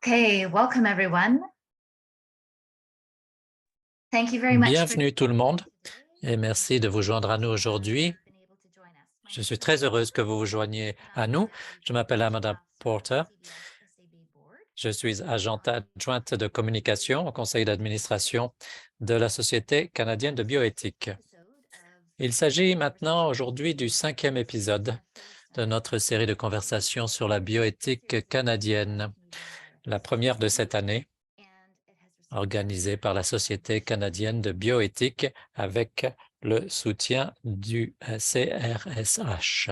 Okay, welcome everyone. Thank you very much. Bienvenue tout le monde et merci de vous joindre à nous aujourd'hui. Je suis très heureuse que vous vous joigniez à nous. Je m'appelle Amanda Porter. Je suis agente adjointe de communication au conseil d'administration de la Société canadienne de bioéthique. Il s'agit maintenant aujourd'hui du 5e épisode de notre série de conversations sur la bioéthique canadienne, la première de cette année, organisée par la Société canadienne de bioéthique avec le soutien du CRSH.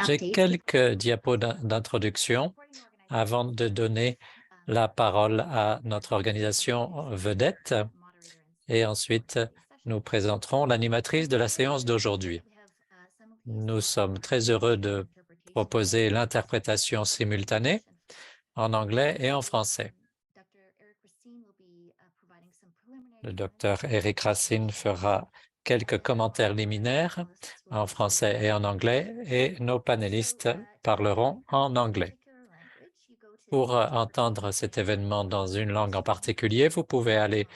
J'ai quelques diapos d'introduction avant de donner la parole à notre organisation vedette et ensuite nous présenterons l'animatrice de la séance d'aujourd'hui. Nous sommes très heureux de proposer l'interprétation simultanée en anglais et en français. Le docteur Eric Racine fera quelques commentaires liminaires en français et en anglais et nos panélistes parleront en anglais. Pour entendre cet événement dans une langue en particulier, vous pouvez aller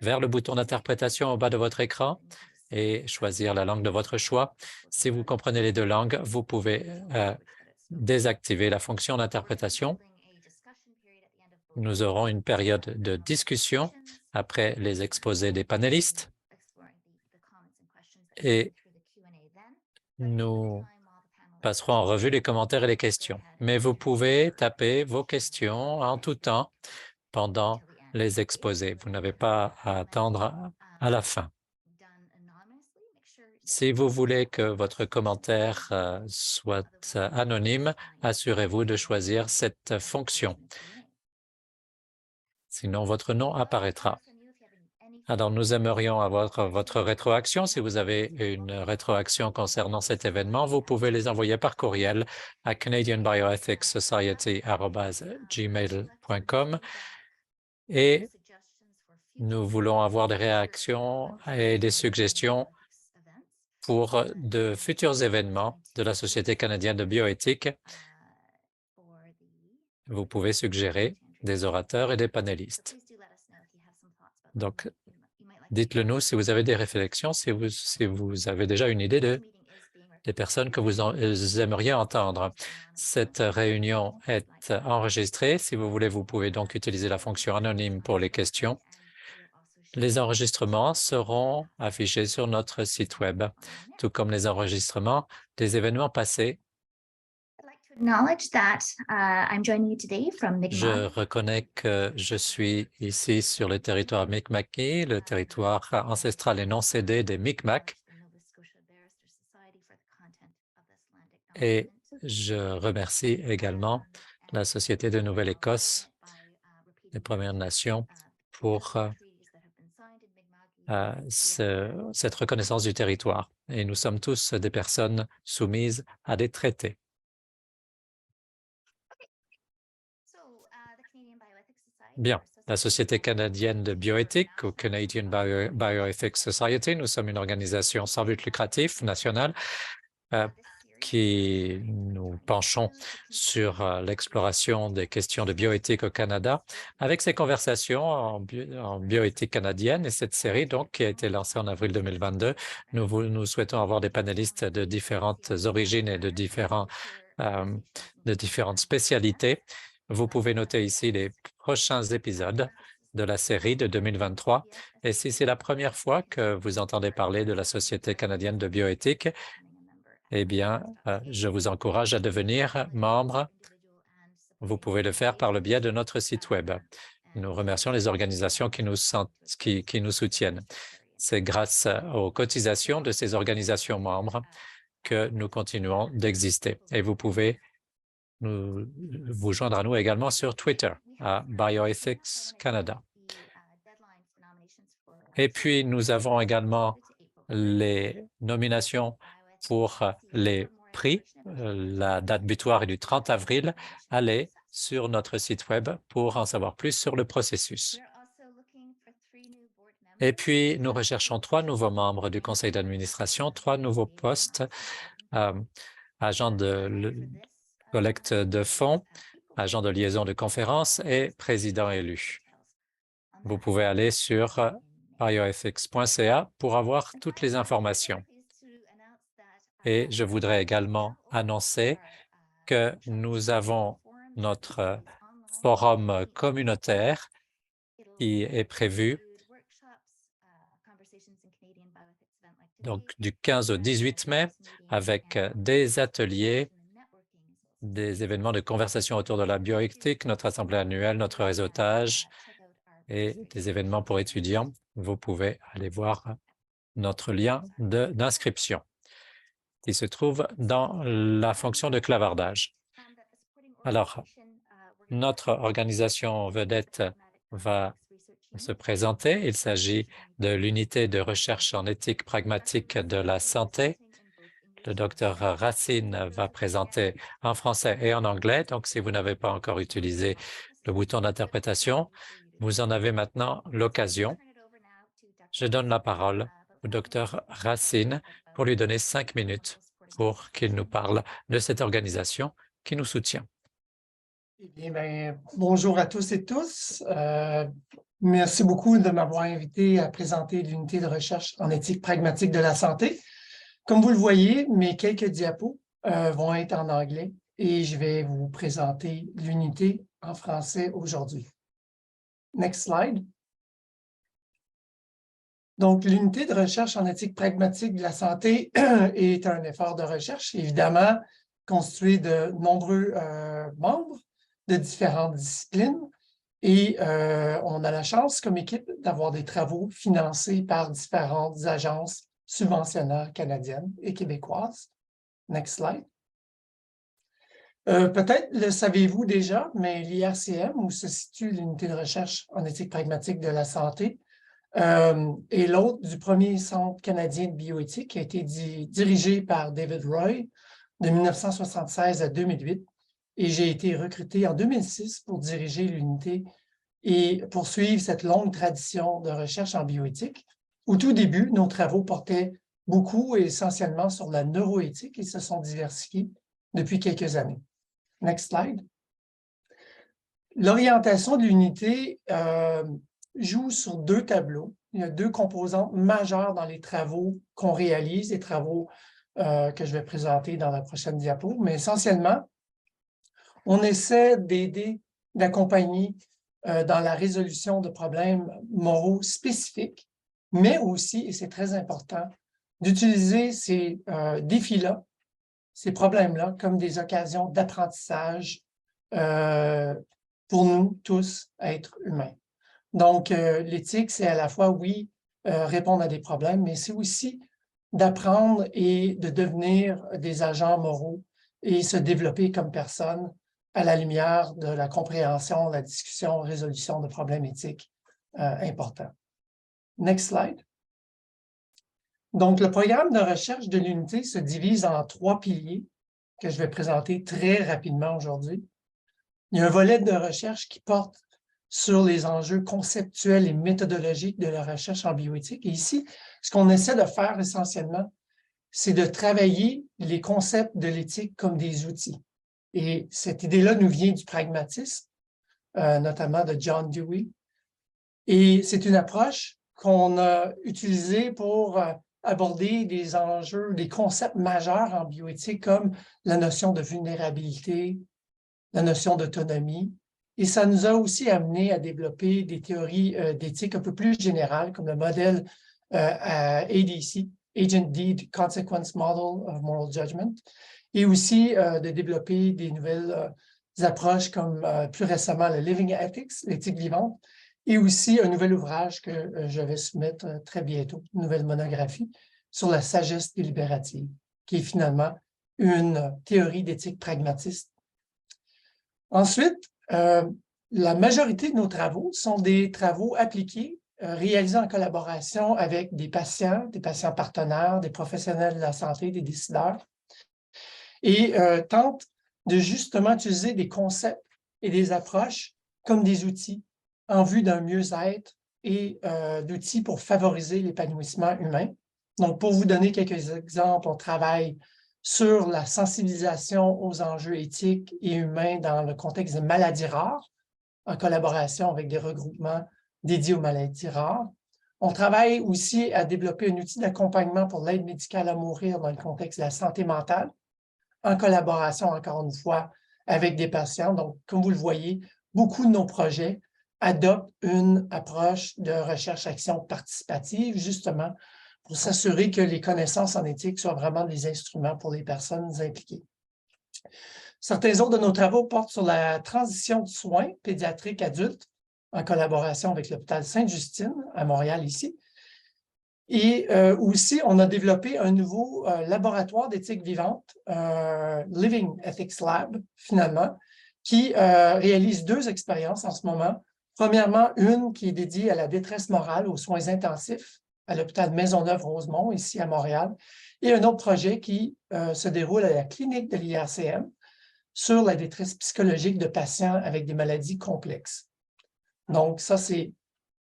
vers le bouton d'interprétation au bas de votre écran et choisir la langue de votre choix. Si vous comprenez les deux langues, vous pouvez désactiver la fonction d'interprétation. Nous aurons une période de discussion après les exposés des panélistes et nous passerons en revue les commentaires et les questions. Mais vous pouvez taper vos questions en tout temps pendant les exposés. Vous n'avez pas à attendre à la fin. Si vous voulez que votre commentaire soit anonyme, assurez-vous de choisir cette fonction. Sinon, votre nom apparaîtra. Alors, nous aimerions avoir votre rétroaction. Si vous avez une rétroaction concernant cet événement, vous pouvez les envoyer par courriel à canadianbioethicssociety@gmail.com et nous voulons avoir des réactions et des suggestions pour de futurs événements de la Société canadienne de bioéthique. Vous pouvez suggérer des orateurs et des panélistes. Donc, dites-le nous si vous avez des réflexions, si vous avez déjà une idée des personnes que vous aimeriez entendre. Cette réunion est enregistrée. Si vous voulez, vous pouvez donc utiliser la fonction anonyme pour les questions. Les enregistrements seront affichés sur notre site Web, tout comme les enregistrements des événements passés. Je reconnais que je suis ici sur le territoire Mi'kmaqi, le territoire ancestral et non cédé des Mi'kmaq. Et je remercie également la Société de Nouvelle-Écosse des Premières Nations pour cette reconnaissance du territoire. Et nous sommes tous des personnes soumises à des traités. Bien, la Société canadienne de bioéthique, ou Canadian Bioethics Society, nous sommes une organisation sans but lucratif nationale qui nous penchons sur l'exploration des questions de bioéthique au Canada avec ces conversations en bioéthique canadienne et cette série donc qui a été lancée en avril 2022. Nous souhaitons avoir des panélistes de différentes origines et de différentes spécialités. Vous pouvez noter ici les prochains épisodes de la série de 2023. Et si c'est la première fois que vous entendez parler de la Société canadienne de bioéthique, eh bien, je vous encourage à devenir membre. Vous pouvez le faire par le biais de notre site Web. Nous remercions les organisations qui nous soutiennent. C'est grâce aux cotisations de ces organisations membres que nous continuons d'exister. Et vous pouvez vous joindre à nous également sur Twitter, à Bioethics Canada. Et puis, nous avons également les nominations pour les prix. La date butoir est du 30 avril. Allez sur notre site Web pour en savoir plus sur le processus. Et puis, nous recherchons 3 nouveaux membres du conseil d'administration, 3 nouveaux postes, agent de collecte de fonds, agent de liaison de conférences et président élu. Vous pouvez aller sur bioethics.ca pour avoir toutes les informations. Et je voudrais également annoncer que nous avons notre forum communautaire qui est prévu donc du 15 au 18 mai avec des ateliers, des événements de conversation autour de la bioéthique, notre assemblée annuelle, notre réseautage et des événements pour étudiants. Vous pouvez aller voir notre lien d'inscription qui se trouve dans la fonction de clavardage. Alors, notre organisation vedette va se présenter. Il s'agit de l'unité de recherche en éthique pragmatique de la santé. Le docteur Racine va présenter en français et en anglais. Donc, si vous n'avez pas encore utilisé le bouton d'interprétation, vous en avez maintenant l'occasion. Je donne la parole au docteur Racine pour lui donner 5 minutes pour qu'il nous parle de cette organisation qui nous soutient. Eh bien, bonjour à tous et tous. Merci beaucoup de m'avoir invité à présenter l'unité de recherche en éthique pragmatique de la santé. Comme vous le voyez, mes quelques diapos vont être en anglais et je vais vous présenter l'unité en français aujourd'hui. Next slide. Donc, l'unité de recherche en éthique pragmatique de la santé est un effort de recherche, évidemment, constitué de nombreux membres de différentes disciplines. Et on a la chance, comme équipe, d'avoir des travaux financés par différentes agences subventionnaires canadiennes et québécoises. Next slide. Peut-être le savez-vous déjà, mais l'IRCM, où se situe l'unité de recherche en éthique pragmatique de la santé, est l'hôte du premier centre canadien de bioéthique qui a été dirigé par David Roy de 1976 à 2008. Et j'ai été recruté en 2006 pour diriger l'unité et poursuivre cette longue tradition de recherche en bioéthique. Au tout début, nos travaux portaient beaucoup et essentiellement sur la neuroéthique et se sont diversifiés depuis quelques années. Next slide. L'orientation de l'unité joue sur 2 tableaux. Il y a 2 composantes majeures dans les travaux qu'on réalise, les travaux que je vais présenter dans la prochaine diapo, mais essentiellement, on essaie d'aider, d'accompagner dans la résolution de problèmes moraux spécifiques, mais aussi, et c'est très important, d'utiliser ces défis-là, ces problèmes-là, comme des occasions d'apprentissage pour nous tous, êtres humains. Donc, l'éthique, c'est à la fois, oui, répondre à des problèmes, mais c'est aussi d'apprendre et de devenir des agents moraux et se développer comme personne à la lumière de la compréhension, la discussion, résolution de problèmes éthiques importants. Next slide. Donc, le programme de recherche de l'unité se divise en 3 piliers que je vais présenter très rapidement aujourd'hui. Il y a un volet de recherche qui porte sur les enjeux conceptuels et méthodologiques de la recherche en bioéthique. Et ici, ce qu'on essaie de faire essentiellement, c'est de travailler les concepts de l'éthique comme des outils. Et cette idée-là nous vient du pragmatisme, notamment de John Dewey. Et c'est une approche qu'on a utilisée pour aborder des enjeux, des concepts majeurs en bioéthique comme la notion de vulnérabilité, la notion d'autonomie. Et ça nous a aussi amené à développer des théories d'éthique un peu plus générales, comme le modèle ADC, Agent Deed Consequence Model of Moral Judgment, et aussi de développer des nouvelles approches comme plus récemment le Living Ethics, l'éthique vivante, et aussi un nouvel ouvrage que je vais soumettre très bientôt, une nouvelle monographie sur la sagesse délibérative, qui est finalement une théorie d'éthique pragmatiste. Ensuite, la majorité de nos travaux sont des travaux appliqués, réalisés en collaboration avec des patients partenaires, des professionnels de la santé, des décideurs, et tentent de justement utiliser des concepts et des approches comme des outils en vue d'un mieux-être et d'outils pour favoriser l'épanouissement humain. Donc, pour vous donner quelques exemples, on travaille sur la sensibilisation aux enjeux éthiques et humains dans le contexte des maladies rares, en collaboration avec des regroupements dédiés aux maladies rares. On travaille aussi à développer un outil d'accompagnement pour l'aide médicale à mourir dans le contexte de la santé mentale, en collaboration, encore une fois, avec des patients. Donc, comme vous le voyez, beaucoup de nos projets adoptent une approche de recherche-action participative, justement, pour s'assurer que les connaissances en éthique soient vraiment des instruments pour les personnes impliquées. Certains autres de nos travaux portent sur la transition de soins pédiatriques adultes en collaboration avec l'hôpital Sainte-Justine à Montréal ici. Et aussi, on a développé un nouveau laboratoire d'éthique vivante, Living Ethics Lab, finalement, qui réalise 2 expériences en ce moment. Premièrement, une qui est dédiée à la détresse morale, aux soins intensifs à l'hôpital Maisonneuve-Rosemont, ici à Montréal, et un autre projet qui se déroule à la clinique de l'IRCM sur la détresse psychologique de patients avec des maladies complexes. Donc, ça, c'est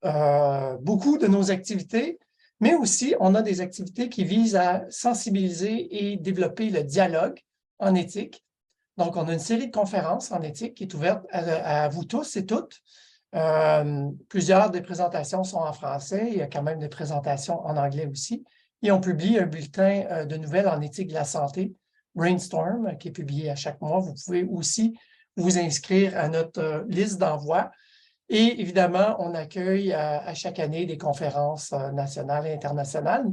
beaucoup de nos activités, mais aussi, on a des activités qui visent à sensibiliser et développer le dialogue en éthique. Donc, on a une série de conférences en éthique qui est ouverte à vous tous et toutes. Plusieurs des présentations sont en français. Il y a quand même des présentations en anglais aussi. Et on publie un bulletin de nouvelles en éthique de la santé, Brainstorm, qui est publié à chaque mois. Vous pouvez aussi vous inscrire à notre liste d'envoi. Et évidemment, on accueille à chaque année des conférences nationales et internationales,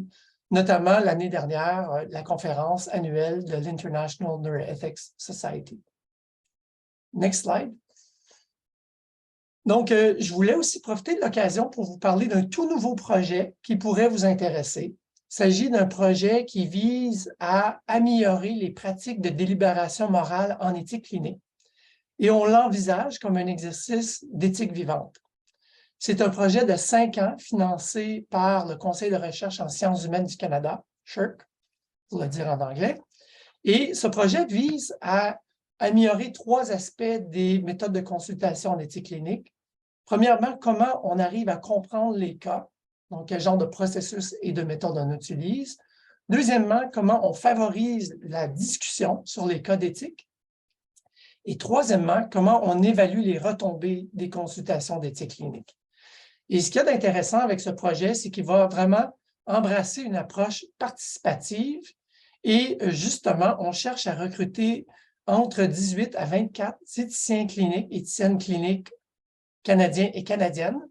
notamment l'année dernière, la conférence annuelle de l'International Neuroethics Society. Next slide. Donc, je voulais aussi profiter de l'occasion pour vous parler d'un tout nouveau projet qui pourrait vous intéresser. Il s'agit d'un projet qui vise à améliorer les pratiques de délibération morale en éthique clinique. Et on l'envisage comme un exercice d'éthique vivante. C'est un projet de 5 ans financé par le Conseil de recherche en sciences humaines du Canada, SSHRC, pour le dire en anglais. Et ce projet vise à améliorer 3 aspects des méthodes de consultation en éthique clinique. Premièrement, comment on arrive à comprendre les cas, donc quel genre de processus et de méthodes on utilise. Deuxièmement, comment on favorise la discussion sur les cas d'éthique. Et troisièmement, comment on évalue les retombées des consultations d'éthique clinique. Et ce qu'il y a d'intéressant avec ce projet, c'est qu'il va vraiment embrasser une approche participative et justement, on cherche à recruter entre 18 à 24 éthiciens cliniques, éthiciennes cliniques canadiens et canadiennes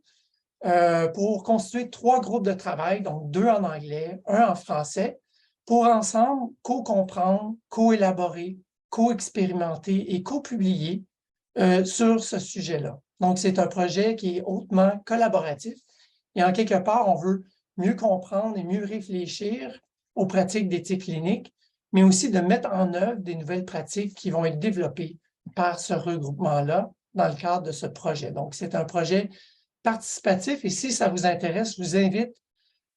pour constituer 3 groupes de travail, donc 2 en anglais, 1 en français, pour ensemble co-comprendre, co-élaborer, co-expérimenter et co-publier sur ce sujet-là. Donc, c'est un projet qui est hautement collaboratif et en quelque part, on veut mieux comprendre et mieux réfléchir aux pratiques d'éthique clinique, mais aussi de mettre en œuvre des nouvelles pratiques qui vont être développées par ce regroupement-là dans le cadre de ce projet. Donc, c'est un projet participatif et si ça vous intéresse, je vous invite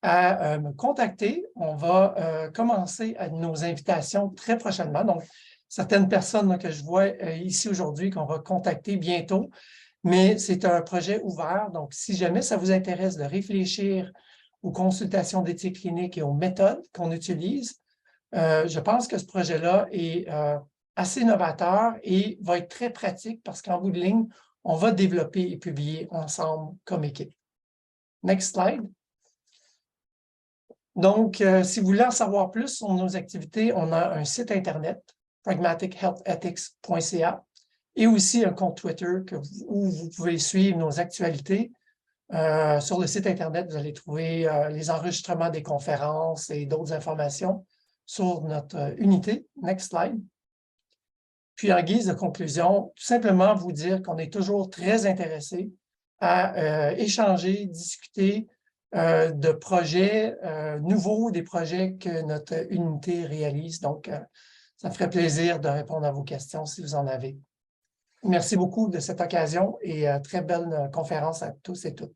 à me contacter. On va commencer à nos invitations très prochainement. Donc, certaines personnes là, que je vois ici aujourd'hui qu'on va contacter bientôt, mais c'est un projet ouvert. Donc, si jamais ça vous intéresse de réfléchir aux consultations d'éthique clinique et aux méthodes qu'on utilise, je pense que ce projet-là est assez novateur et va être très pratique parce qu'en bout de ligne, on va développer et publier ensemble comme équipe. Next slide. Donc, si vous voulez en savoir plus sur nos activités, on a un site Internet, pragmatichealthethics.ca, et aussi un compte Twitter où vous pouvez suivre nos actualités. Sur le site Internet, vous allez trouver les enregistrements des conférences et d'autres informations sur notre unité. Next slide. Puis, en guise de conclusion, tout simplement vous dire qu'on est toujours très intéressé à échanger, discuter de projets nouveaux, des projets que notre unité réalise. Donc, ça me ferait plaisir de répondre à vos questions si vous en avez. Merci beaucoup de cette occasion et très belle conférence à tous et toutes.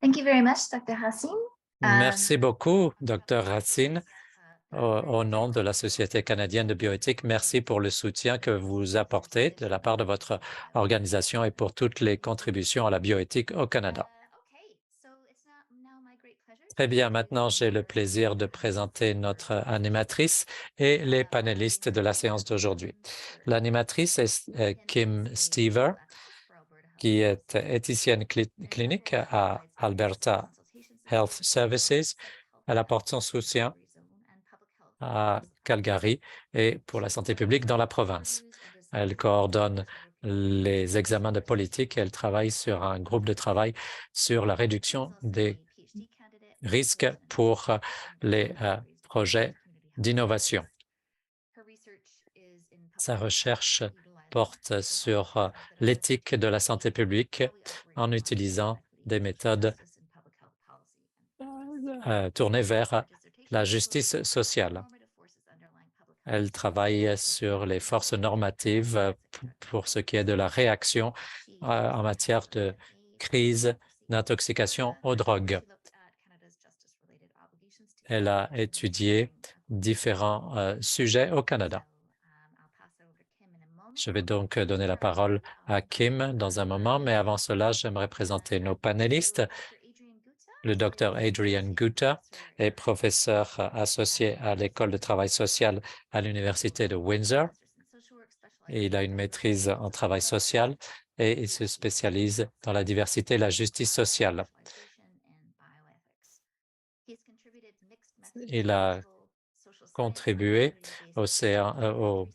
Thank you very much, Dr. Hassin. Merci beaucoup, Dr. Racine. au nom de la Société canadienne de bioéthique, merci pour le soutien que vous apportez de la part de votre organisation et pour toutes les contributions à la bioéthique au Canada. Très bien, maintenant j'ai le plaisir de présenter notre animatrice et les panélistes de la séance d'aujourd'hui. L'animatrice est Kim Stever, qui est éthicienne clinique à Alberta Health Services. Elle apporte son soutien à Calgary et pour la santé publique dans la province. Elle coordonne les examens de politique et elle travaille sur un groupe de travail sur la réduction des risques pour les projets d'innovation. Sa recherche porte sur l'éthique de la santé publique en utilisant des méthodes tournées vers la justice sociale. Elle travaille sur les forces normatives pour ce qui est de la réaction en matière de crise d'intoxication aux drogues. Elle a étudié différents sujets au Canada. Je vais donc donner la parole à Kim dans un moment, mais avant cela, j'aimerais présenter nos panélistes. Le Dr Adrian Gutta est professeur associé à l'École de travail social à l'Université de Windsor. Et il a une maîtrise en travail social et il se spécialise dans la diversité et la justice sociale. Il a contribué aux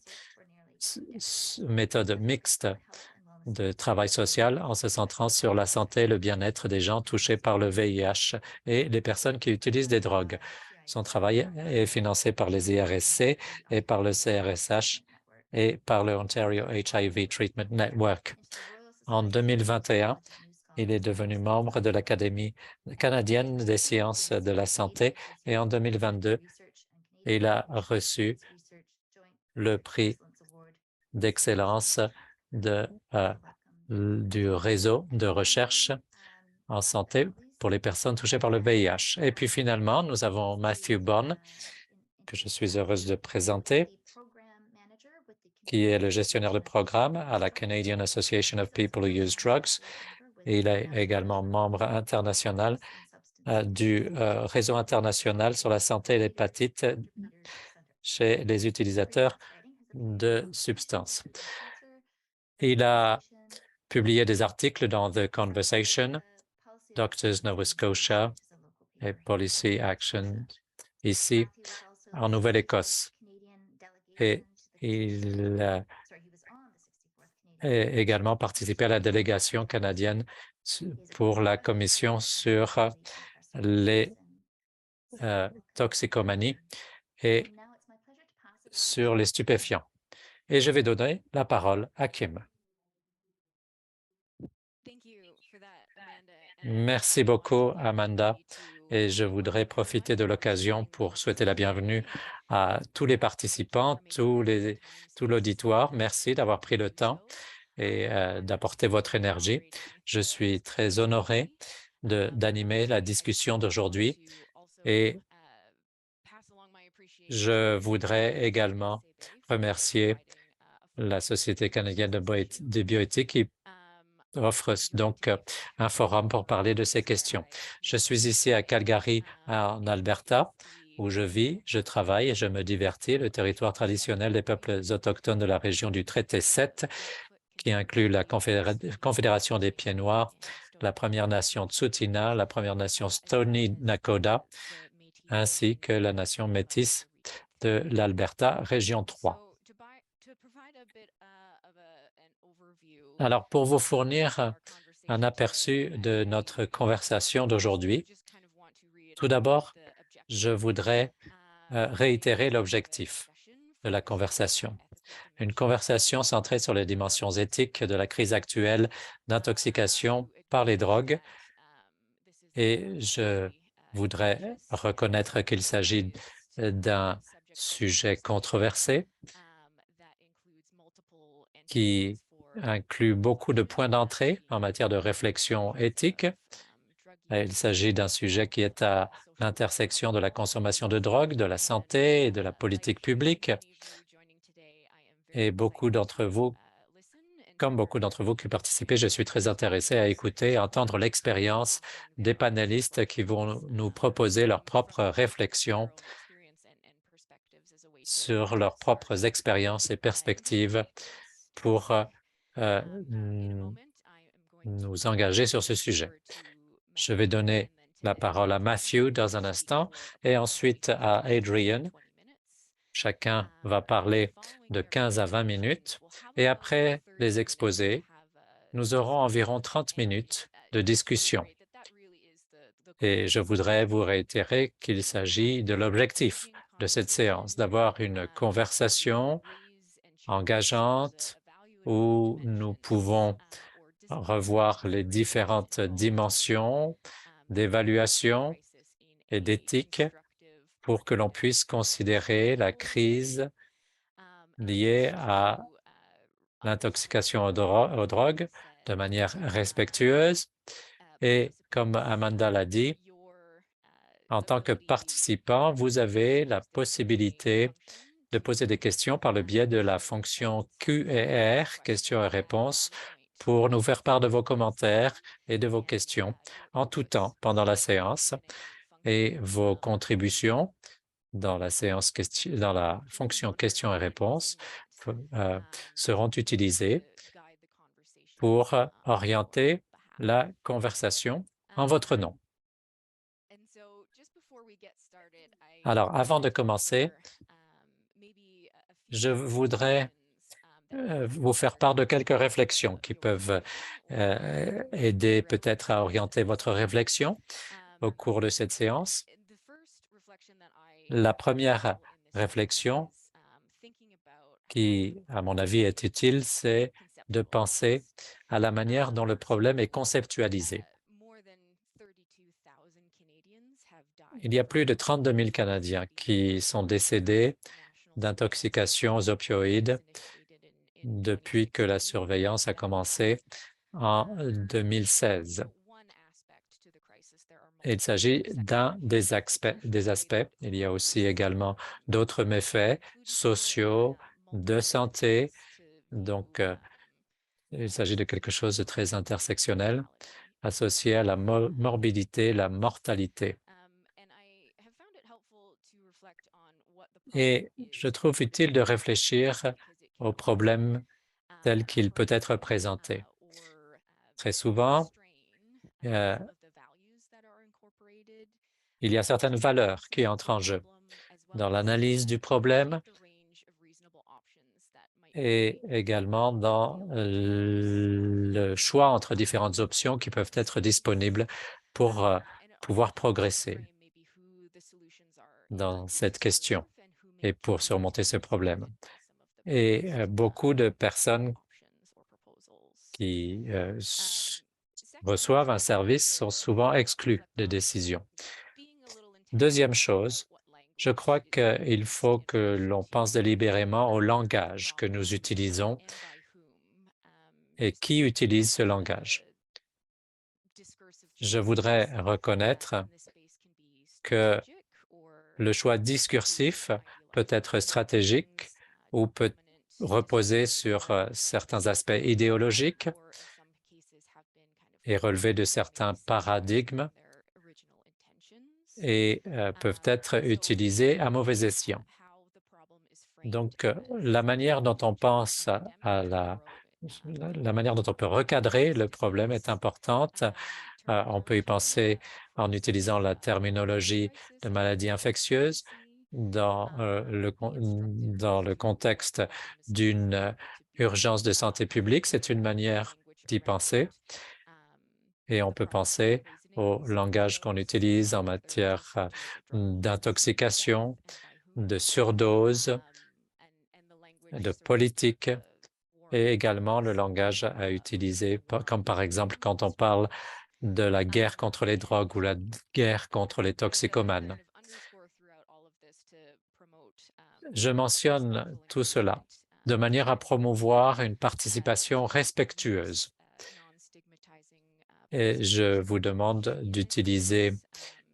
méthodes mixtes de travail social en se centrant sur la santé et le bien-être des gens touchés par le VIH et les personnes qui utilisent des drogues. Son travail est financé par les IRSC et par le CRSH et par le Ontario HIV Treatment Network. En 2021, il est devenu membre de l'Académie canadienne des sciences de la santé et en 2022, il a reçu le prix d'excellence du réseau de recherche en santé pour les personnes touchées par le VIH. Et puis finalement, nous avons Matthew Bond, que je suis heureuse de présenter, qui est le gestionnaire de programme à la Canadian Association of People Who Use Drugs. Et il est également membre international du réseau international sur la santé et l'hépatite chez les utilisateurs de substances. Il a publié des articles dans The Conversation, Doctors Nova Scotia et Policy Action ici en Nouvelle-Écosse. Et il a également participé à la délégation canadienne pour la commission sur les toxicomanies et sur les stupéfiants. Et je vais donner la parole à Kim. Merci beaucoup, Amanda. Et je voudrais profiter de l'occasion pour souhaiter la bienvenue à tous les participants, tout l'auditoire. Merci d'avoir pris le temps et d'apporter votre énergie. Je suis très honoré d'animer la discussion d'aujourd'hui et je voudrais également remercier la Société canadienne de bioéthique qui offre donc un forum pour parler de ces questions. Je suis ici à Calgary, en Alberta, où je vis, je travaille et je me divertis, le territoire traditionnel des peuples autochtones de la région du Traité 7, qui inclut la Confédération des Pieds Noirs, la Première Nation Tsuut'ina, la Première Nation Stoney Nakoda, ainsi que la Nation métisse de l'Alberta, région 3. Alors, pour vous fournir un aperçu de notre conversation d'aujourd'hui, tout d'abord, je voudrais réitérer l'objectif de la conversation. Une conversation centrée sur les dimensions éthiques de la crise actuelle d'intoxication par les drogues. Et je voudrais reconnaître qu'il s'agit d'un sujet controversé qui inclut beaucoup de points d'entrée en matière de réflexion éthique. Il s'agit d'un sujet qui est à l'intersection de la consommation de drogue, de la santé et de la politique publique. Et comme beaucoup d'entre vous qui participez, je suis très intéressé à écouter et entendre l'expérience des panélistes qui vont nous proposer leurs propres réflexions sur leurs propres expériences et perspectives pour nous engager sur ce sujet. Je vais donner la parole à Matthew dans un instant et ensuite à Adrian. Chacun va parler de 15 à 20 minutes et après les exposés, nous aurons environ 30 minutes de discussion. Et je voudrais vous réitérer qu'il s'agit de l'objectif de cette séance, d'avoir une conversation engageante où nous pouvons revoir les différentes dimensions d'évaluation et d'éthique pour que l'on puisse considérer la crise liée à l'intoxication aux drogues de manière respectueuse. Et comme Amanda l'a dit, en tant que participant, vous avez la possibilité de poser des questions par le biais de la fonction Q&R, questions et réponses, pour nous faire part de vos commentaires et de vos questions en tout temps pendant la séance. Et vos contributions dans la fonction questions et réponses seront utilisées pour orienter la conversation en votre nom. Alors, avant de commencer, je voudrais vous faire part de quelques réflexions qui peuvent aider peut-être à orienter votre réflexion au cours de cette séance. La première réflexion qui, à mon avis, est utile, c'est de penser à la manière dont le problème est conceptualisé. Il y a plus de 32 000 Canadiens qui sont décédés d'intoxication aux opioïdes depuis que la surveillance a commencé en 2016. Il s'agit d'un des aspects. Il y a aussi également d'autres méfaits sociaux, de santé. Donc, il s'agit de quelque chose de très intersectionnel associé à la morbidité, la mortalité. Et je trouve utile de réfléchir au problème tel qu'il peut être présenté. Très souvent, il y a certaines valeurs qui entrent en jeu dans l'analyse du problème et également dans le choix entre différentes options qui peuvent être disponibles pour pouvoir progresser dans cette question et pour surmonter ce problème. Et beaucoup de personnes qui reçoivent un service sont souvent exclues des décisions. Deuxième chose, je crois qu'il faut que l'on pense délibérément au langage que nous utilisons et qui utilise ce langage. Je voudrais reconnaître que le choix discursif peut être stratégique ou peut reposer sur certains aspects idéologiques et relever de certains paradigmes et peuvent être utilisés à mauvais escient. Donc, la manière dont on pense à la manière dont on peut recadrer le problème est importante. On peut y penser en utilisant la terminologie de maladie infectieuse dans le contexte d'une urgence de santé publique. C'est une manière d'y penser. Et on peut penser au langage qu'on utilise en matière d'intoxication, de surdose, de politique et également le langage à utiliser, comme par exemple quand on parle de la guerre contre les drogues ou la guerre contre les toxicomanes. Je mentionne tout cela de manière à promouvoir une participation respectueuse Et je vous demande d'utiliser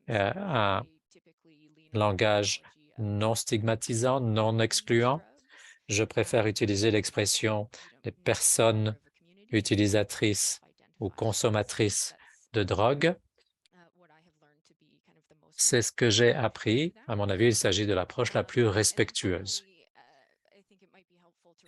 un langage non stigmatisant, non excluant. Je préfère utiliser l'expression des personnes utilisatrices ou consommatrices de drogue. C'est ce que j'ai appris. À mon avis, il s'agit de l'approche la plus respectueuse.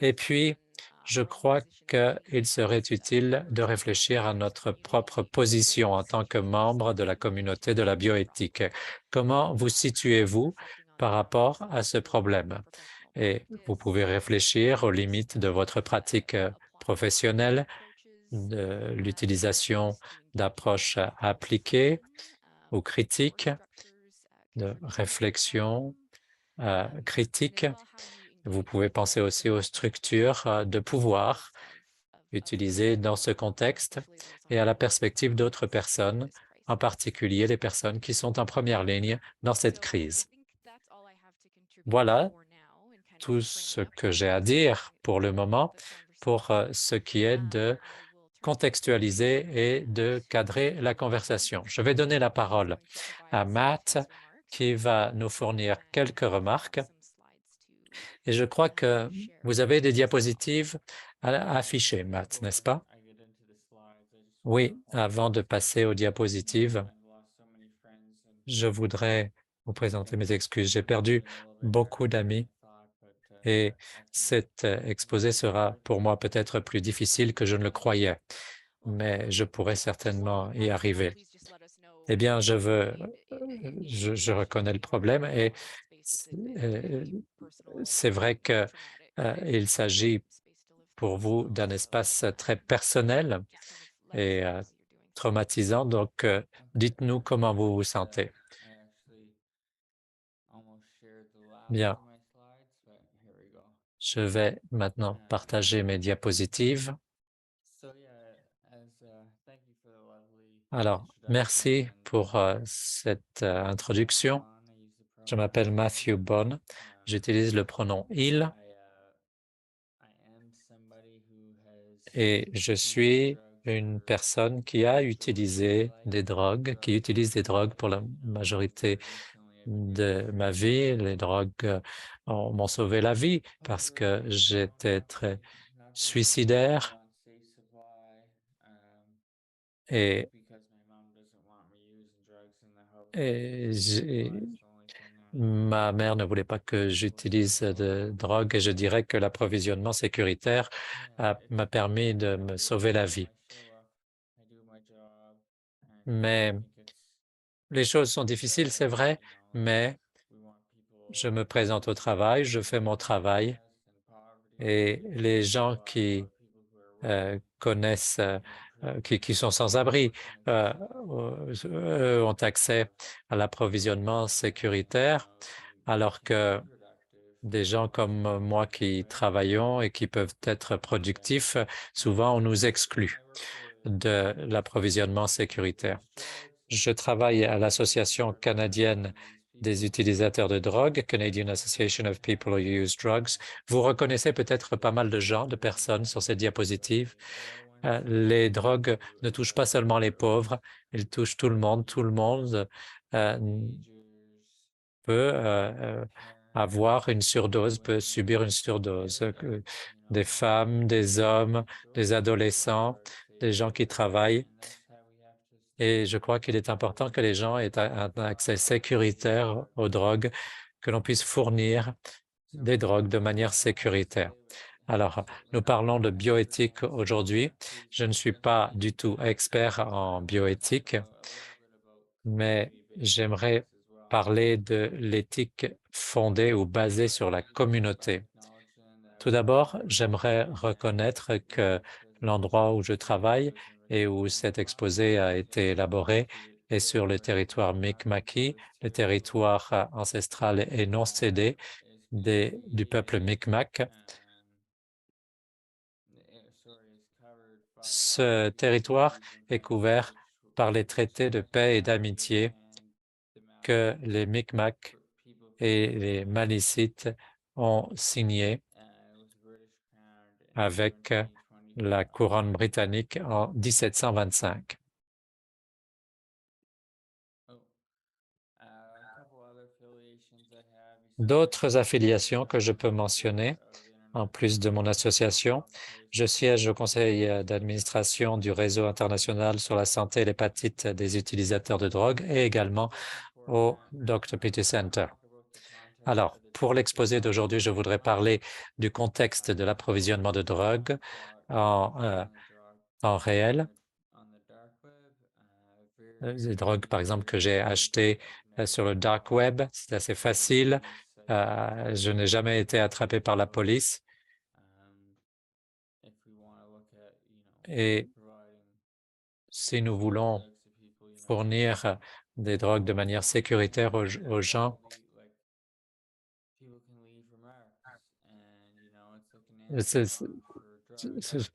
Et puis, je crois qu'il serait utile de réfléchir à notre propre position en tant que membre de la communauté de la bioéthique. Comment vous situez-vous par rapport à ce problème? Et vous pouvez réfléchir aux limites de votre pratique professionnelle, de l'utilisation d'approches appliquées ou critiques, de réflexion critique. Vous pouvez penser aussi aux structures de pouvoir utilisées dans ce contexte et à la perspective d'autres personnes, en particulier les personnes qui sont en première ligne dans cette crise. Voilà tout ce que j'ai à dire pour le moment pour ce qui est de contextualiser et de cadrer la conversation. Je vais donner la parole à Matt qui va nous fournir quelques remarques. Et je crois que vous avez des diapositives à afficher, Matt, n'est-ce pas? Oui, avant de passer aux diapositives, je voudrais vous présenter mes excuses. J'ai perdu beaucoup d'amis et cet exposé sera pour moi peut-être plus difficile que je ne le croyais, mais je pourrai certainement y arriver. Eh bien, je reconnais le problème et c'est vrai qu'il s'agit pour vous d'un espace très personnel et traumatisant. Donc, dites-nous comment vous vous sentez. Bien. Je vais maintenant partager mes diapositives. Alors, merci pour cette introduction. Je m'appelle Matthew Bond. J'utilise le pronom « il » et je suis une personne qui a utilisé des drogues, qui utilise des drogues pour la majorité de ma vie. Les drogues m'ont sauvé la vie parce que j'étais très suicidaire et ma mère ne voulait pas que j'utilise de drogue et je dirais que l'approvisionnement sécuritaire m'a permis de me sauver la vie. Mais les choses sont difficiles, c'est vrai, mais je me présente au travail, je fais mon travail et les gens qui connaissent, qui sont sans abri, ont accès à l'approvisionnement sécuritaire, alors que des gens comme moi qui travaillons et qui peuvent être productifs, souvent on nous exclut de l'approvisionnement sécuritaire. Je travaille à l'Association canadienne des utilisateurs de drogue, Canadian Association of People Who Use Drugs. Vous reconnaissez peut-être pas mal de gens, de personnes sur cette diapositive. Les drogues ne touchent pas seulement les pauvres, ils touchent tout le monde. Tout le monde peut avoir une surdose, peut subir une surdose. Des femmes, des hommes, des adolescents, des gens qui travaillent. Et je crois qu'il est important que les gens aient un accès sécuritaire aux drogues, que l'on puisse fournir des drogues de manière sécuritaire. Alors, nous parlons de bioéthique aujourd'hui. Je ne suis pas du tout expert en bioéthique, mais j'aimerais parler de l'éthique fondée ou basée sur la communauté. Tout d'abord, j'aimerais reconnaître que l'endroit où je travaille et où cet exposé a été élaboré est sur le territoire Mi'kmaqui, le territoire ancestral et non cédé du peuple Mi'kmaq. Ce territoire est couvert par les traités de paix et d'amitié que les Mi'kmaq et les Malicites ont signés avec la couronne britannique en 1725. D'autres affiliations que je peux mentionner, en plus de mon association, je siège au conseil d'administration du réseau international sur la santé et l'hépatite des utilisateurs de drogue et également au Dr. Petey Center. Alors, pour l'exposé d'aujourd'hui, je voudrais parler du contexte de l'approvisionnement de drogue en réel. Des drogues, par exemple, que j'ai achetées sur le dark web, c'est assez facile. Je n'ai jamais été attrapé par la police. Et si nous voulons fournir des drogues de manière sécuritaire aux gens,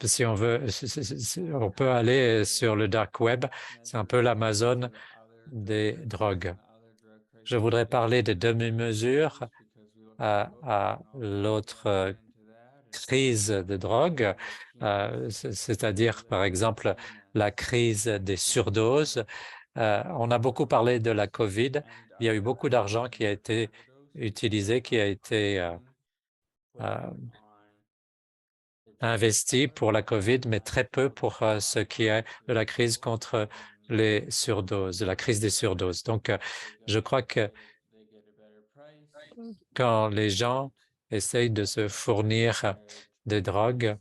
si on veut, on peut aller sur le dark web. C'est un peu l'Amazon des drogues. Je voudrais parler de demi-mesures à l'autre crise de drogue, c'est-à-dire, par exemple, la crise des surdoses. On a beaucoup parlé de la COVID. Il y a eu beaucoup d'argent qui a été utilisé, qui a été investi pour la COVID, mais très peu pour ce qui est de la crise contre les surdoses, de la crise des surdoses. Donc, je crois que quand les gens essayent de se fournir des drogues,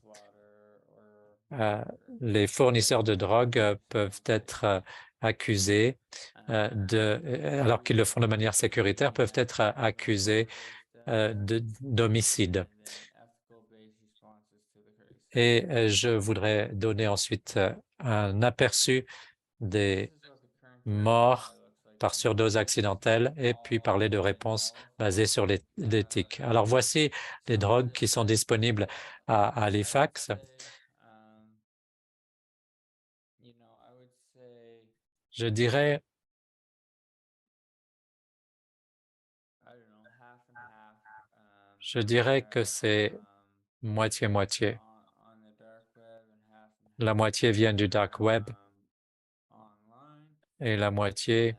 les fournisseurs de drogue peuvent être accusés alors qu'ils le font de manière sécuritaire, peuvent être accusés d'homicide. Et je voudrais donner ensuite un aperçu des morts par surdose accidentelle et puis parler de réponses basées sur l'éthique. Alors voici les drogues qui sont disponibles à Halifax. Je dirais que c'est moitié-moitié. La moitié vient du dark web et la moitié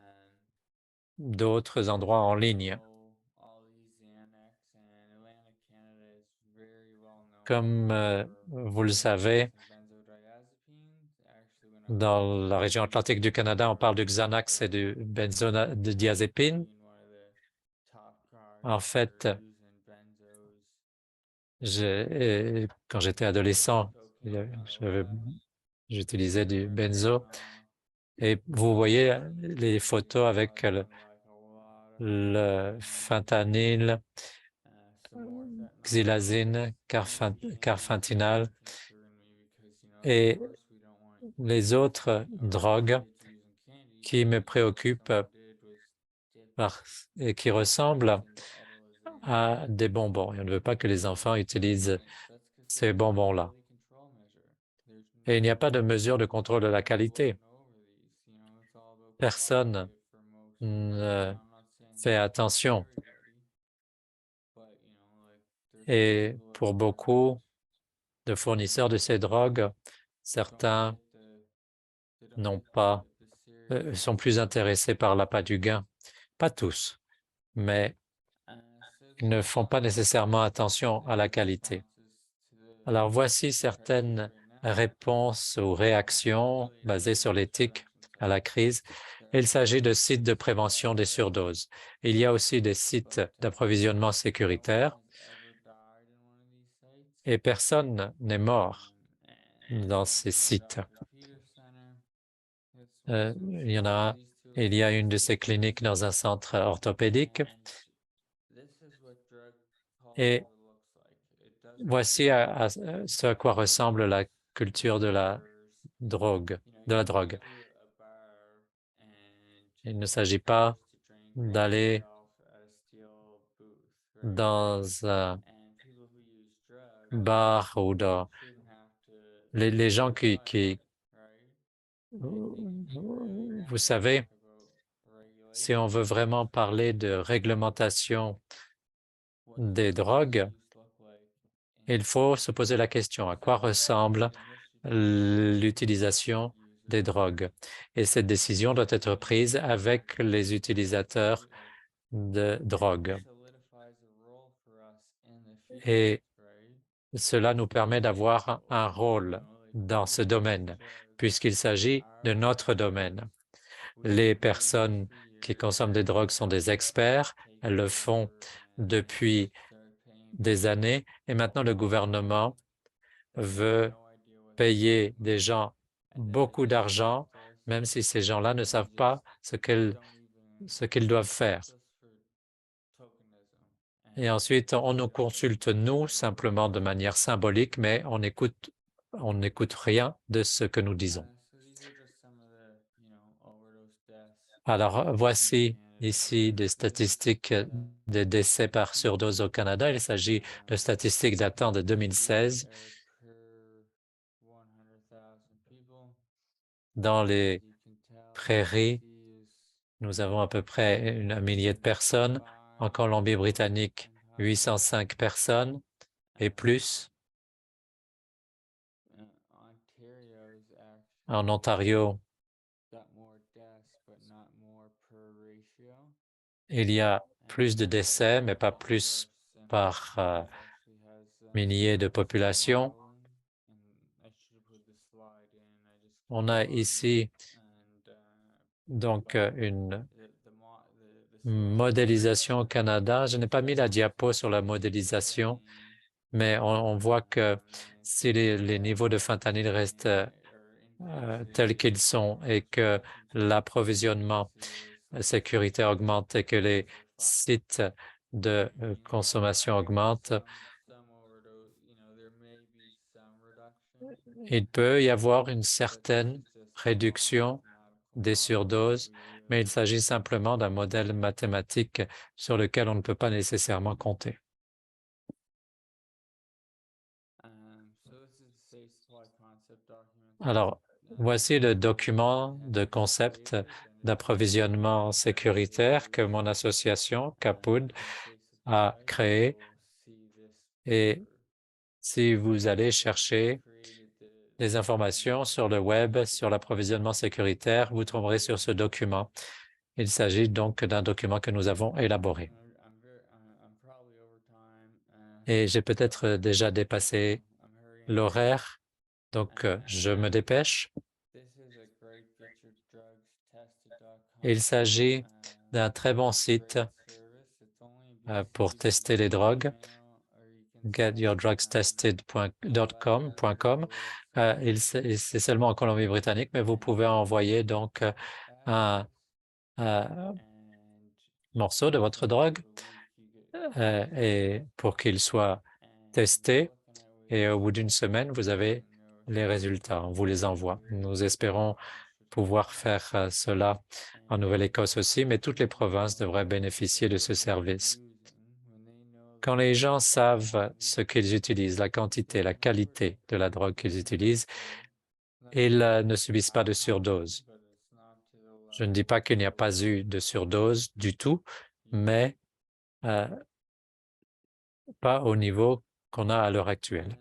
d'autres endroits en ligne. Comme vous le savez, dans la région atlantique du Canada, on parle du Xanax et du benzodiazépine. En fait, quand j'étais adolescent, j'utilisais du benzo. Et vous voyez les photos avec le fentanyl, xylazine, carfentanil et les autres drogues qui me préoccupent et qui ressemblent à des bonbons. Et on ne veut pas que les enfants utilisent ces bonbons-là. Et il n'y a pas de mesure de contrôle de la qualité. Personne ne fait attention. Et pour beaucoup de fournisseurs de ces drogues, certains sont plus intéressés par l'appât du gain. Pas tous, mais ils ne font pas nécessairement attention à la qualité. Alors voici certaines réponses ou réactions basées sur l'éthique à la crise. Il s'agit de sites de prévention des surdoses. Il y a aussi des sites d'approvisionnement sécuritaire et personne n'est mort dans ces sites. Il y a une de ces cliniques dans un centre orthopédique. Et voici ce à quoi ressemble la culture de la drogue. Il ne s'agit pas d'aller dans un bar ou dans les gens vous savez, si on veut vraiment parler de réglementation des drogues, il faut se poser la question, à quoi ressemble l'utilisation des drogues? Et cette décision doit être prise avec les utilisateurs de drogue. Et cela nous permet d'avoir un rôle dans ce domaine, puisqu'il s'agit de notre domaine. Les personnes qui consomment des drogues sont des experts, elles le font depuis des années, et maintenant le gouvernement veut payer des gens beaucoup d'argent, même si ces gens-là ne savent pas ce qu'ils doivent faire. Et ensuite, on nous consulte, nous, simplement de manière symbolique, mais on n'écoute rien de ce que nous disons. Alors, voici ici des statistiques des décès par surdose au Canada. Il s'agit de statistiques datant de 2016. Dans les prairies, nous avons à peu près un millier de personnes. En Colombie-Britannique, 805 personnes et plus. En Ontario, il y a plus de décès, mais pas plus par millier de population. On a ici donc une modélisation au Canada. Je n'ai pas mis la diapo sur la modélisation, mais on voit que si les niveaux de fentanyl restent tels qu'ils sont et que l'approvisionnement sécuritaire augmente et que les sites de consommation augmentent, il peut y avoir une certaine réduction des surdoses, mais il s'agit simplement d'un modèle mathématique sur lequel on ne peut pas nécessairement compter. Alors, voici le document de concept d'approvisionnement sécuritaire que mon association, CAPUD, a créé. Et si vous allez chercher des informations sur le web, sur l'approvisionnement sécuritaire, vous trouverez sur ce document. Il s'agit donc d'un document que nous avons élaboré. Et j'ai peut-être déjà dépassé l'horaire, donc je me dépêche. Il s'agit d'un très bon site pour tester les drogues, getyourdrugstested.com. C'est seulement en Colombie-Britannique, mais vous pouvez envoyer donc un morceau de votre drogue et pour qu'il soit testé. Et au bout d'une semaine, vous avez les résultats. On vous les envoie. Nous espérons pouvoir faire cela en Nouvelle-Écosse aussi, mais toutes les provinces devraient bénéficier de ce service. Quand les gens savent ce qu'ils utilisent, la quantité, la qualité de la drogue qu'ils utilisent, ils ne subissent pas de surdose. Je ne dis pas qu'il n'y a pas eu de surdose du tout, mais pas au niveau qu'on a à l'heure actuelle.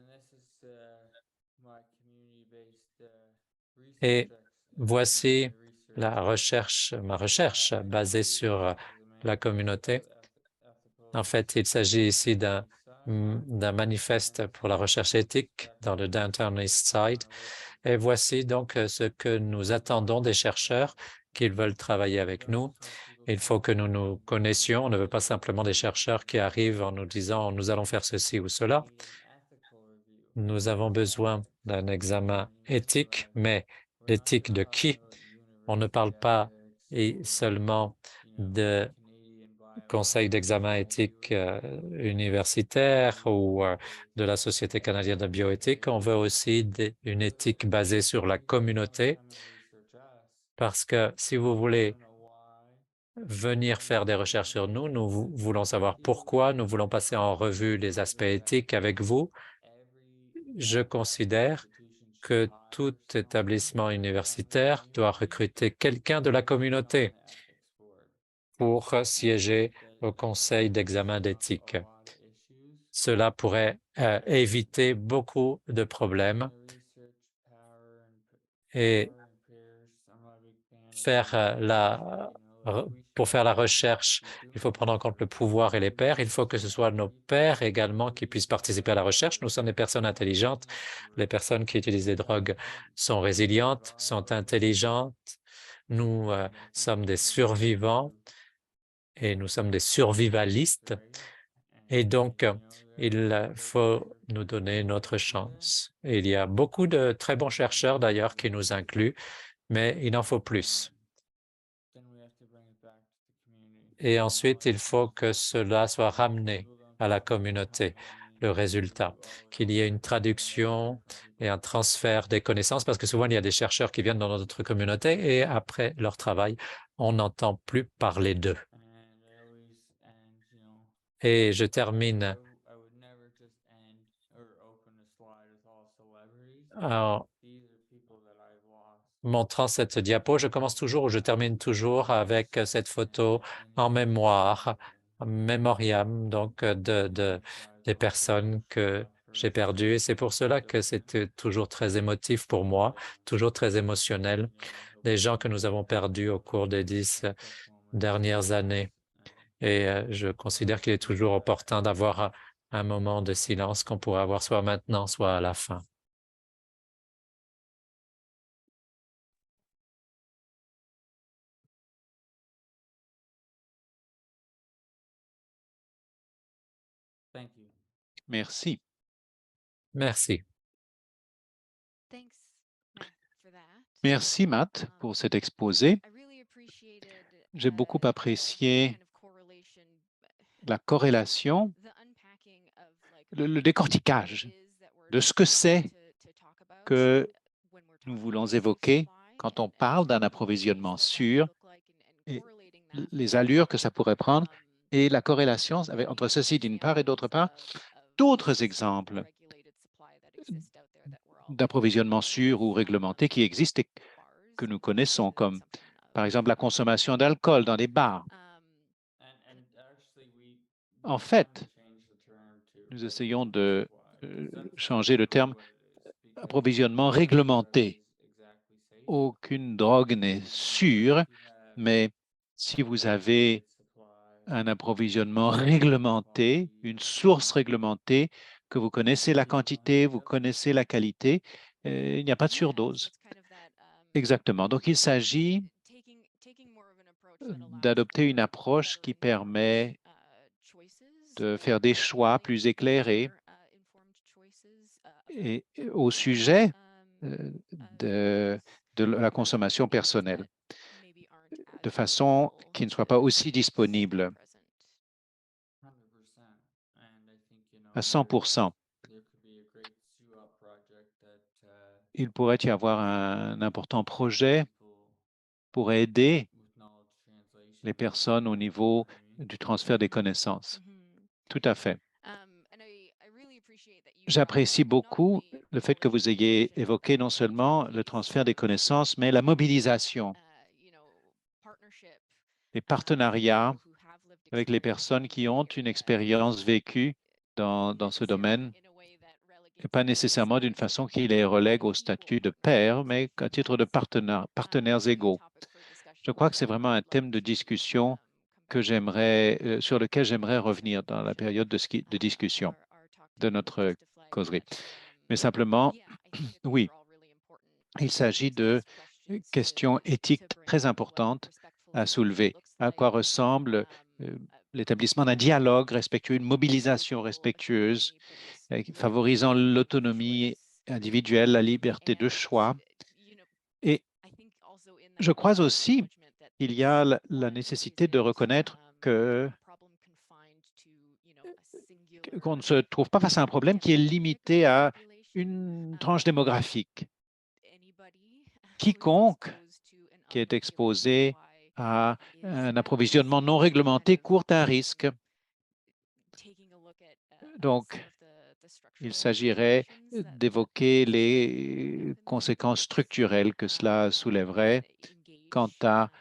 Et voici ma recherche basée sur la communauté. En fait, il s'agit ici d'un manifeste pour la recherche éthique dans le Downtown East Side. Et voici donc ce que nous attendons des chercheurs qu'ils veulent travailler avec nous. Il faut que nous nous connaissions. On ne veut pas simplement des chercheurs qui arrivent en nous disant « nous allons faire ceci ou cela ». Nous avons besoin d'un examen éthique, mais l'éthique de qui? On ne parle pas seulement de conseil d'examen éthique universitaire ou de la Société canadienne de bioéthique. On veut aussi une éthique basée sur la communauté, parce que si vous voulez venir faire des recherches sur nous, nous voulons savoir pourquoi, nous voulons passer en revue les aspects éthiques avec vous. Je considère que tout établissement universitaire doit recruter quelqu'un de la communauté pour siéger au conseil d'examen d'éthique. Cela pourrait éviter beaucoup de problèmes et faire pour faire la recherche, il faut prendre en compte le pouvoir et les pairs. Il faut que ce soit nos pairs également qui puissent participer à la recherche. Nous sommes des personnes intelligentes. Les personnes qui utilisent des drogues sont résilientes, sont intelligentes. Nous sommes des survivants et nous sommes des survivalistes. Et donc, il faut nous donner notre chance. Et il y a beaucoup de très bons chercheurs d'ailleurs qui nous incluent, mais il en faut plus. Et ensuite, il faut que cela soit ramené à la communauté, le résultat, qu'il y ait une traduction et un transfert des connaissances, parce que souvent, il y a des chercheurs qui viennent dans notre communauté et après leur travail, on n'entend plus parler d'eux. Et je termine en montrant cette diapo. Je commence toujours ou je termine toujours avec cette photo en mémoire, en mémoriam, donc des personnes que j'ai perdues. Et c'est pour cela que c'était toujours très émotif pour moi, toujours très émotionnel, des gens que nous avons perdus au cours des 10 dernières années. Et je considère qu'il est toujours opportun d'avoir un moment de silence qu'on pourrait avoir soit maintenant, soit à la fin. Merci. Merci. Merci, Matt, pour cet exposé. J'ai beaucoup apprécié la corrélation, le décortiquage de ce que c'est que nous voulons évoquer quand on parle d'un approvisionnement sûr et les allures que ça pourrait prendre et la corrélation entre ceci d'une part et d'autre part, d'autres exemples d'approvisionnement sûr ou réglementé qui existent et que nous connaissons, comme par exemple la consommation d'alcool dans les bars. En fait, nous essayons de changer le terme approvisionnement réglementé. Aucune drogue n'est sûre, mais si vous avez un approvisionnement réglementé, une source réglementée, que vous connaissez la quantité, vous connaissez la qualité, il n'y a pas de surdose. Exactement. Donc, il s'agit d'adopter une approche qui permet de faire des choix plus éclairés et au sujet de la consommation personnelle, de façon qui ne soit pas aussi disponible à 100%. Il pourrait y avoir un important projet pour aider les personnes au niveau du transfert des connaissances. Tout à fait. J'apprécie beaucoup le fait que vous ayez évoqué non seulement le transfert des connaissances, mais la mobilisation, les partenariats avec les personnes qui ont une expérience vécue dans ce domaine, et pas nécessairement d'une façon qui les relègue au statut de pairs, mais à titre de partenaires égaux. Je crois que c'est vraiment un thème de discussion sur lequel j'aimerais revenir dans la période de discussion de notre causerie. Mais simplement, oui, il s'agit de questions éthiques très importantes à soulever. À quoi ressemble l'établissement d'un dialogue respectueux, une mobilisation respectueuse, favorisant l'autonomie individuelle, la liberté de choix. Et je crois aussi qu'il y a la nécessité de reconnaître qu'on ne se trouve pas face à un problème qui est limité à une tranche démographique. Quiconque qui est exposé à un approvisionnement non réglementé court un risque. Donc, il s'agirait d'évoquer les conséquences structurelles que cela soulèverait quant à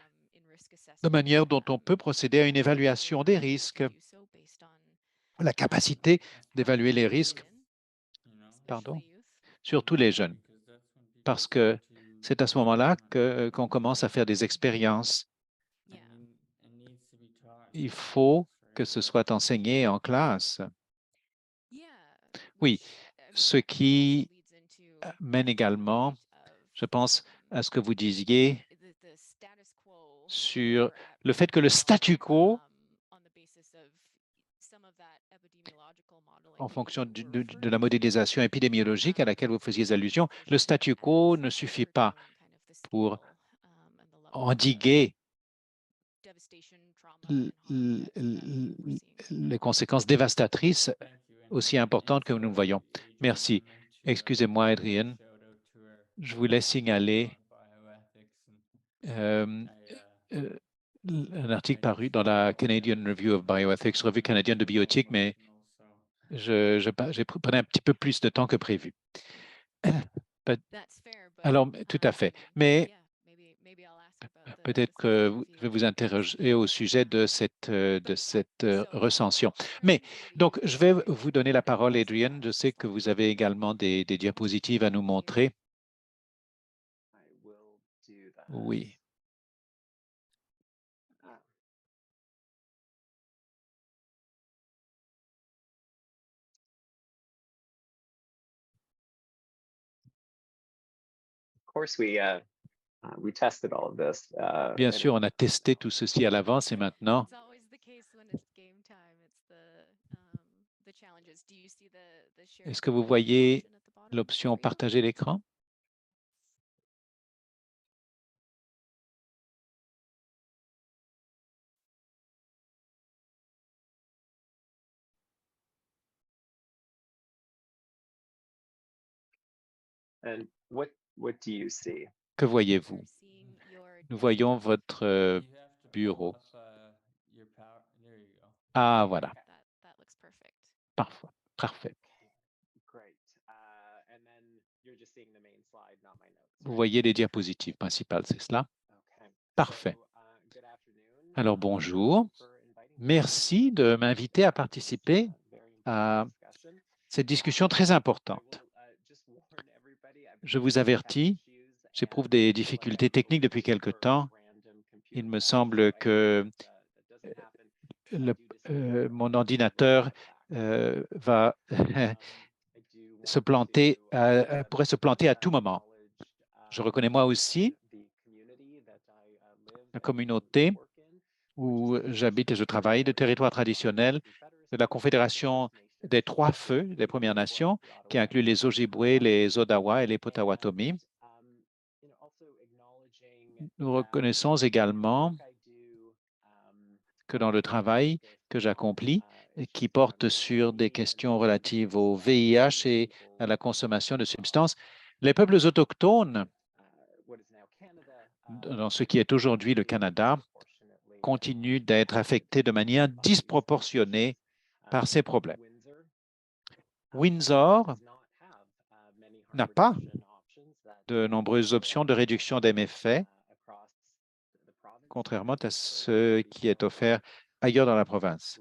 la manière dont on peut procéder à une évaluation des risques, la capacité d'évaluer les risques, pardon, surtout les jeunes, parce que c'est à ce moment-là qu'on commence à faire des expériences il faut que ce soit enseigné en classe. Oui, ce qui mène également, je pense, à ce que vous disiez sur le fait que le statu quo, en fonction de la modélisation épidémiologique à laquelle vous faisiez allusion, le statu quo ne suffit pas pour endiguer les conséquences dévastatrices aussi importantes que nous voyons. Merci. Excusez-moi, Adrien. Je voulais signaler euh, un article paru dans la Canadian Review of Bioethics, revue canadienne de bioéthique, mais j'ai pris un petit peu plus de temps que prévu. Alors, tout à fait. Mais peut-être que je vais vous interroger au sujet de cette recension. Mais donc, je vais vous donner la parole, Adrian. Je sais que vous avez également des diapositives à nous montrer. Oui. Bien sûr, on a testé tout ceci à l'avance et maintenant, est-ce que vous voyez l'option partager l'écran? Que voyez-vous? Nous voyons votre bureau. Ah, voilà. Parfait. Parfait. Vous voyez les diapositives principales, c'est cela? Parfait. Alors, bonjour. Merci de m'inviter à participer à cette discussion très importante. Je vous avertis, j'éprouve des difficultés techniques depuis quelque temps. Il me semble que mon ordinateur va se planter, pourrait se planter à tout moment. Je reconnais moi aussi la communauté où j'habite et je travaille, de territoire traditionnel de la Confédération des Trois Feux des Premières Nations, qui inclut les Ojibwe, les Odawa et les Potawatomi. Nous reconnaissons également que dans le travail que j'accomplis, qui porte sur des questions relatives au VIH et à la consommation de substances, les peuples autochtones, dans ce qui est aujourd'hui le Canada, continuent d'être affectés de manière disproportionnée par ces problèmes. Windsor n'a pas de nombreuses options de réduction des méfaits, contrairement à ce qui est offert ailleurs dans la province.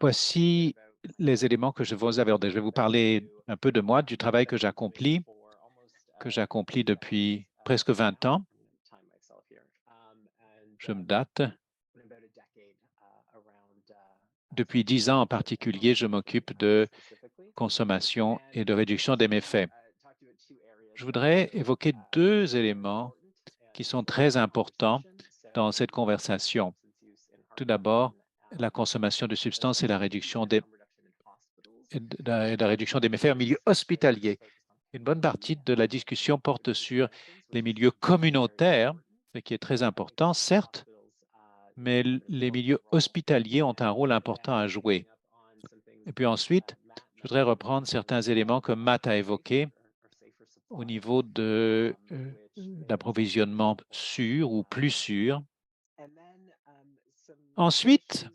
Voici les éléments que je vous aborder. Je vais vous parler un peu de moi, du travail que j'accomplis depuis presque 20 ans. Je me date. Depuis 10 ans en particulier, je m'occupe de consommation et de réduction des méfaits. Je voudrais évoquer deux éléments qui sont très importants dans cette conversation. Tout d'abord, la consommation de substances et la réduction des méfaits en milieu hospitalier. Une bonne partie de la discussion porte sur les milieux communautaires, ce qui est très important, certes, mais les milieux hospitaliers ont un rôle important à jouer. Et puis ensuite, je voudrais reprendre certains éléments que Matt a évoqués au niveau de l'approvisionnement sûr ou plus sûr. Ensuite,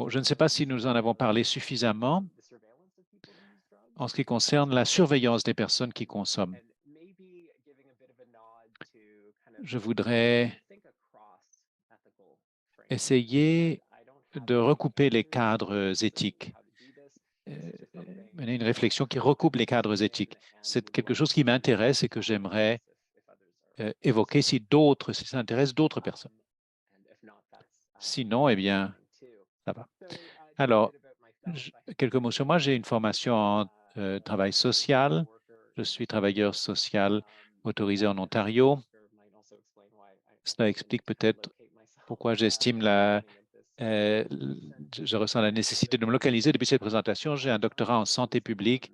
je ne sais pas si nous en avons parlé suffisamment en ce qui concerne la surveillance des personnes qui consomment. Je voudrais essayer de recouper les cadres éthiques. mener une réflexion qui recoupe les cadres éthiques. C'est quelque chose qui m'intéresse et que j'aimerais évoquer si ça intéresse d'autres personnes. Sinon, eh bien, ça va. Alors, quelques mots sur moi. J'ai une formation en travail social. Je suis travailleur social autorisé en Ontario. Cela explique peut-être pourquoi j'estime je ressens la nécessité de me localiser depuis cette présentation. J'ai un doctorat en santé publique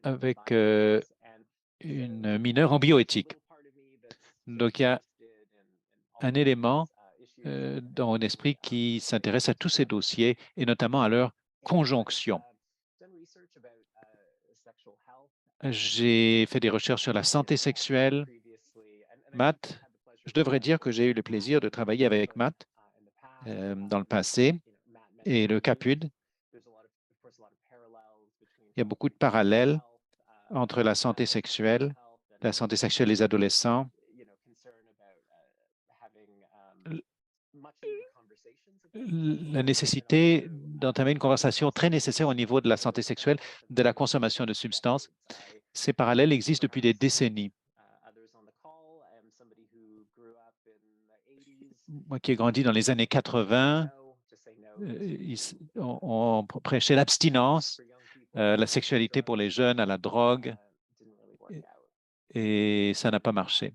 avec une mineure en bioéthique. Donc, il y a un élément dans mon esprit qui s'intéresse à tous ces dossiers et notamment à leur conjonction. J'ai fait des recherches sur la santé sexuelle. Matt, je devrais dire que j'ai eu le plaisir de travailler avec Matt dans le passé et le CAPUD. Il y a beaucoup de parallèles entre la santé sexuelle des adolescents, la nécessité d'entamer une conversation très nécessaire au niveau de la santé sexuelle, de la consommation de substances. Ces parallèles existent depuis des décennies. Moi qui ai grandi dans les années 80, on prêchait l'abstinence, la sexualité pour les jeunes, à la drogue, et ça n'a pas marché.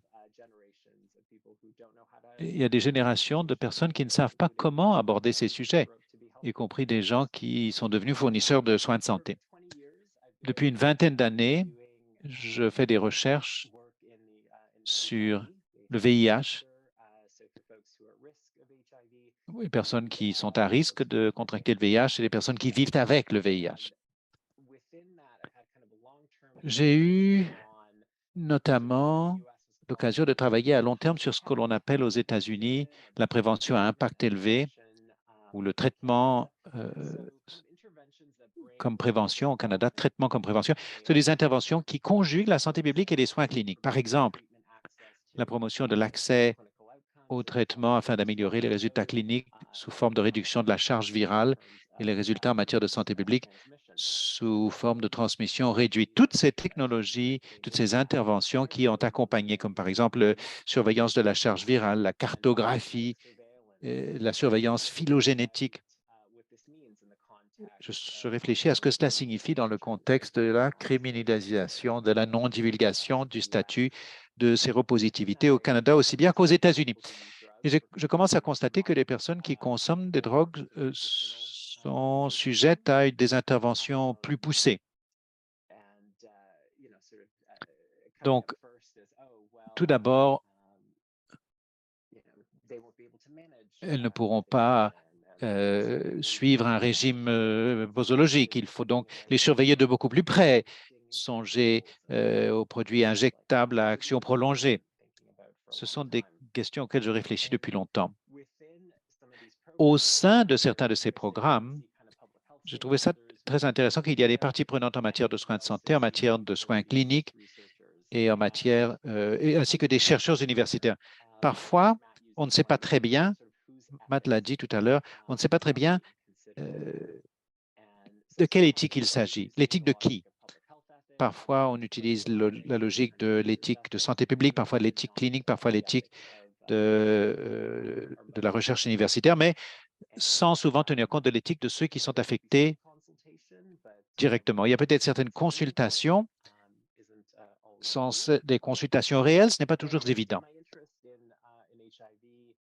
Il y a des générations de personnes qui ne savent pas comment aborder ces sujets, y compris des gens qui sont devenus fournisseurs de soins de santé. Depuis une vingtaine d'années, je fais des recherches sur le VIH, les personnes qui sont à risque de contracter le VIH et les personnes qui vivent avec le VIH. J'ai eu notamment l'occasion de travailler à long terme sur ce que l'on appelle aux États-Unis la prévention à impact élevé ou le traitement comme prévention au Canada, traitement comme prévention. C'est des interventions qui conjuguent la santé publique et les soins cliniques. Par exemple, la promotion de l'accès au traitement afin d'améliorer les résultats cliniques sous forme de réduction de la charge virale et les résultats en matière de santé publique sous forme de transmission réduite. Toutes ces technologies, toutes ces interventions qui ont accompagné, comme par exemple la surveillance de la charge virale, la cartographie, la surveillance phylogénétique. Je réfléchis à ce que cela signifie dans le contexte de la criminalisation, de la non-divulgation du statut de séropositivité au Canada aussi bien qu'aux États-Unis. Et je commence à constater que les personnes qui consomment des drogues sont sujettes à des interventions plus poussées. Donc, tout d'abord, elles ne pourront pas suivre un régime posologique. Il faut donc les surveiller de beaucoup plus près, songer aux produits injectables à action prolongée. Ce sont des questions auxquelles je réfléchis depuis longtemps. Au sein de certains de ces programmes, j'ai trouvé ça très intéressant qu'il y a des parties prenantes en matière de soins de santé, en matière de soins cliniques et en matière, ainsi que des chercheurs universitaires. Parfois, on ne sait pas très bien, Matt l'a dit tout à l'heure, on ne sait pas très bien de quelle éthique il s'agit. L'éthique de qui? Parfois, on utilise la logique de l'éthique de santé publique, parfois l'éthique clinique, parfois l'éthique de la recherche universitaire, mais sans souvent tenir compte de l'éthique de ceux qui sont affectés directement. Il y a peut-être certaines consultations, sans des consultations réelles, ce n'est pas toujours évident.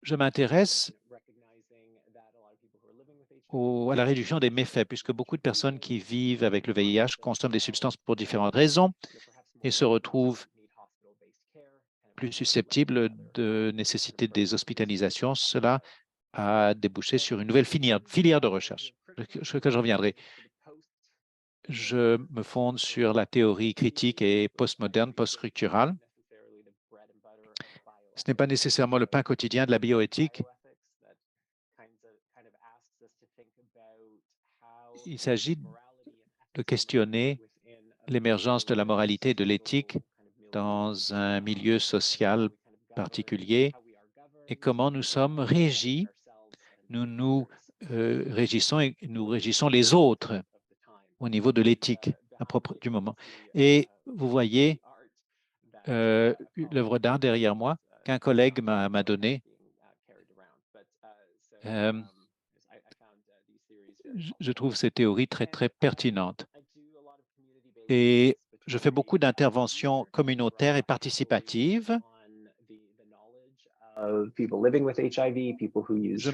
Je m'intéresse à la réduction des méfaits, puisque beaucoup de personnes qui vivent avec le VIH consomment des substances pour différentes raisons et se retrouvent plus susceptibles de nécessiter des hospitalisations. Cela a débouché sur une nouvelle filière de recherche, sur laquelle je reviendrai. Je me fonde sur la théorie critique et postmoderne, poststructurale. Ce n'est pas nécessairement le pain quotidien de la bioéthique. Il s'agit de questionner l'émergence de la moralité et de l'éthique dans un milieu social particulier et comment nous sommes régis, nous nous régissons et nous régissons les autres. au niveau de l'éthique du moment. Et vous voyez l'œuvre d'art derrière moi qu'un collègue m'a donnée. Je trouve ces théories très, très pertinentes. Et je fais beaucoup d'interventions communautaires et participatives. Je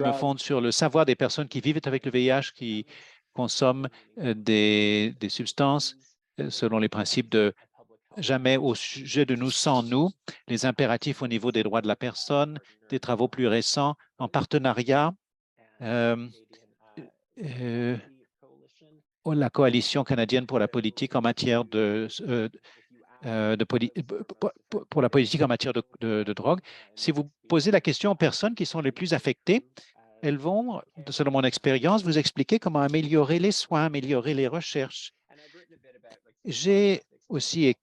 me fonde sur le savoir des personnes qui vivent avec le VIH, qui consomment des substances selon les principes de jamais au sujet de nous sans nous, les impératifs au niveau des droits de la personne, des travaux plus récents en partenariat, la Coalition canadienne pour la politique en matière pour la politique en matière de drogue. Si vous posez la question aux personnes qui sont les plus affectées, elles vont, selon mon expérience, vous expliquer comment améliorer les soins, améliorer les recherches. J'ai aussi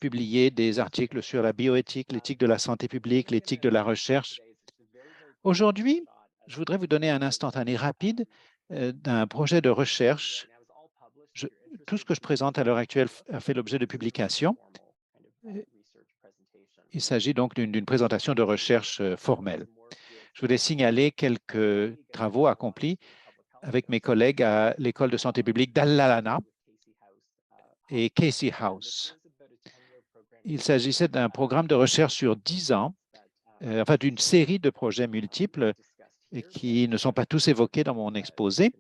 publié des articles sur la bioéthique, l'éthique de la santé publique, l'éthique de la recherche. Aujourd'hui, je voudrais vous donner un instantané rapide d'un projet de recherche. Tout ce que je présente à l'heure actuelle a fait l'objet de publications. Il s'agit donc d'une présentation de recherche formelle. Je voulais signaler quelques travaux accomplis avec mes collègues à l'École de santé publique d'Al-Alana et Casey House. Il s'agissait d'un programme de recherche sur 10 ans, enfin d'une série de projets multiples et qui ne sont pas tous évoqués dans mon exposé,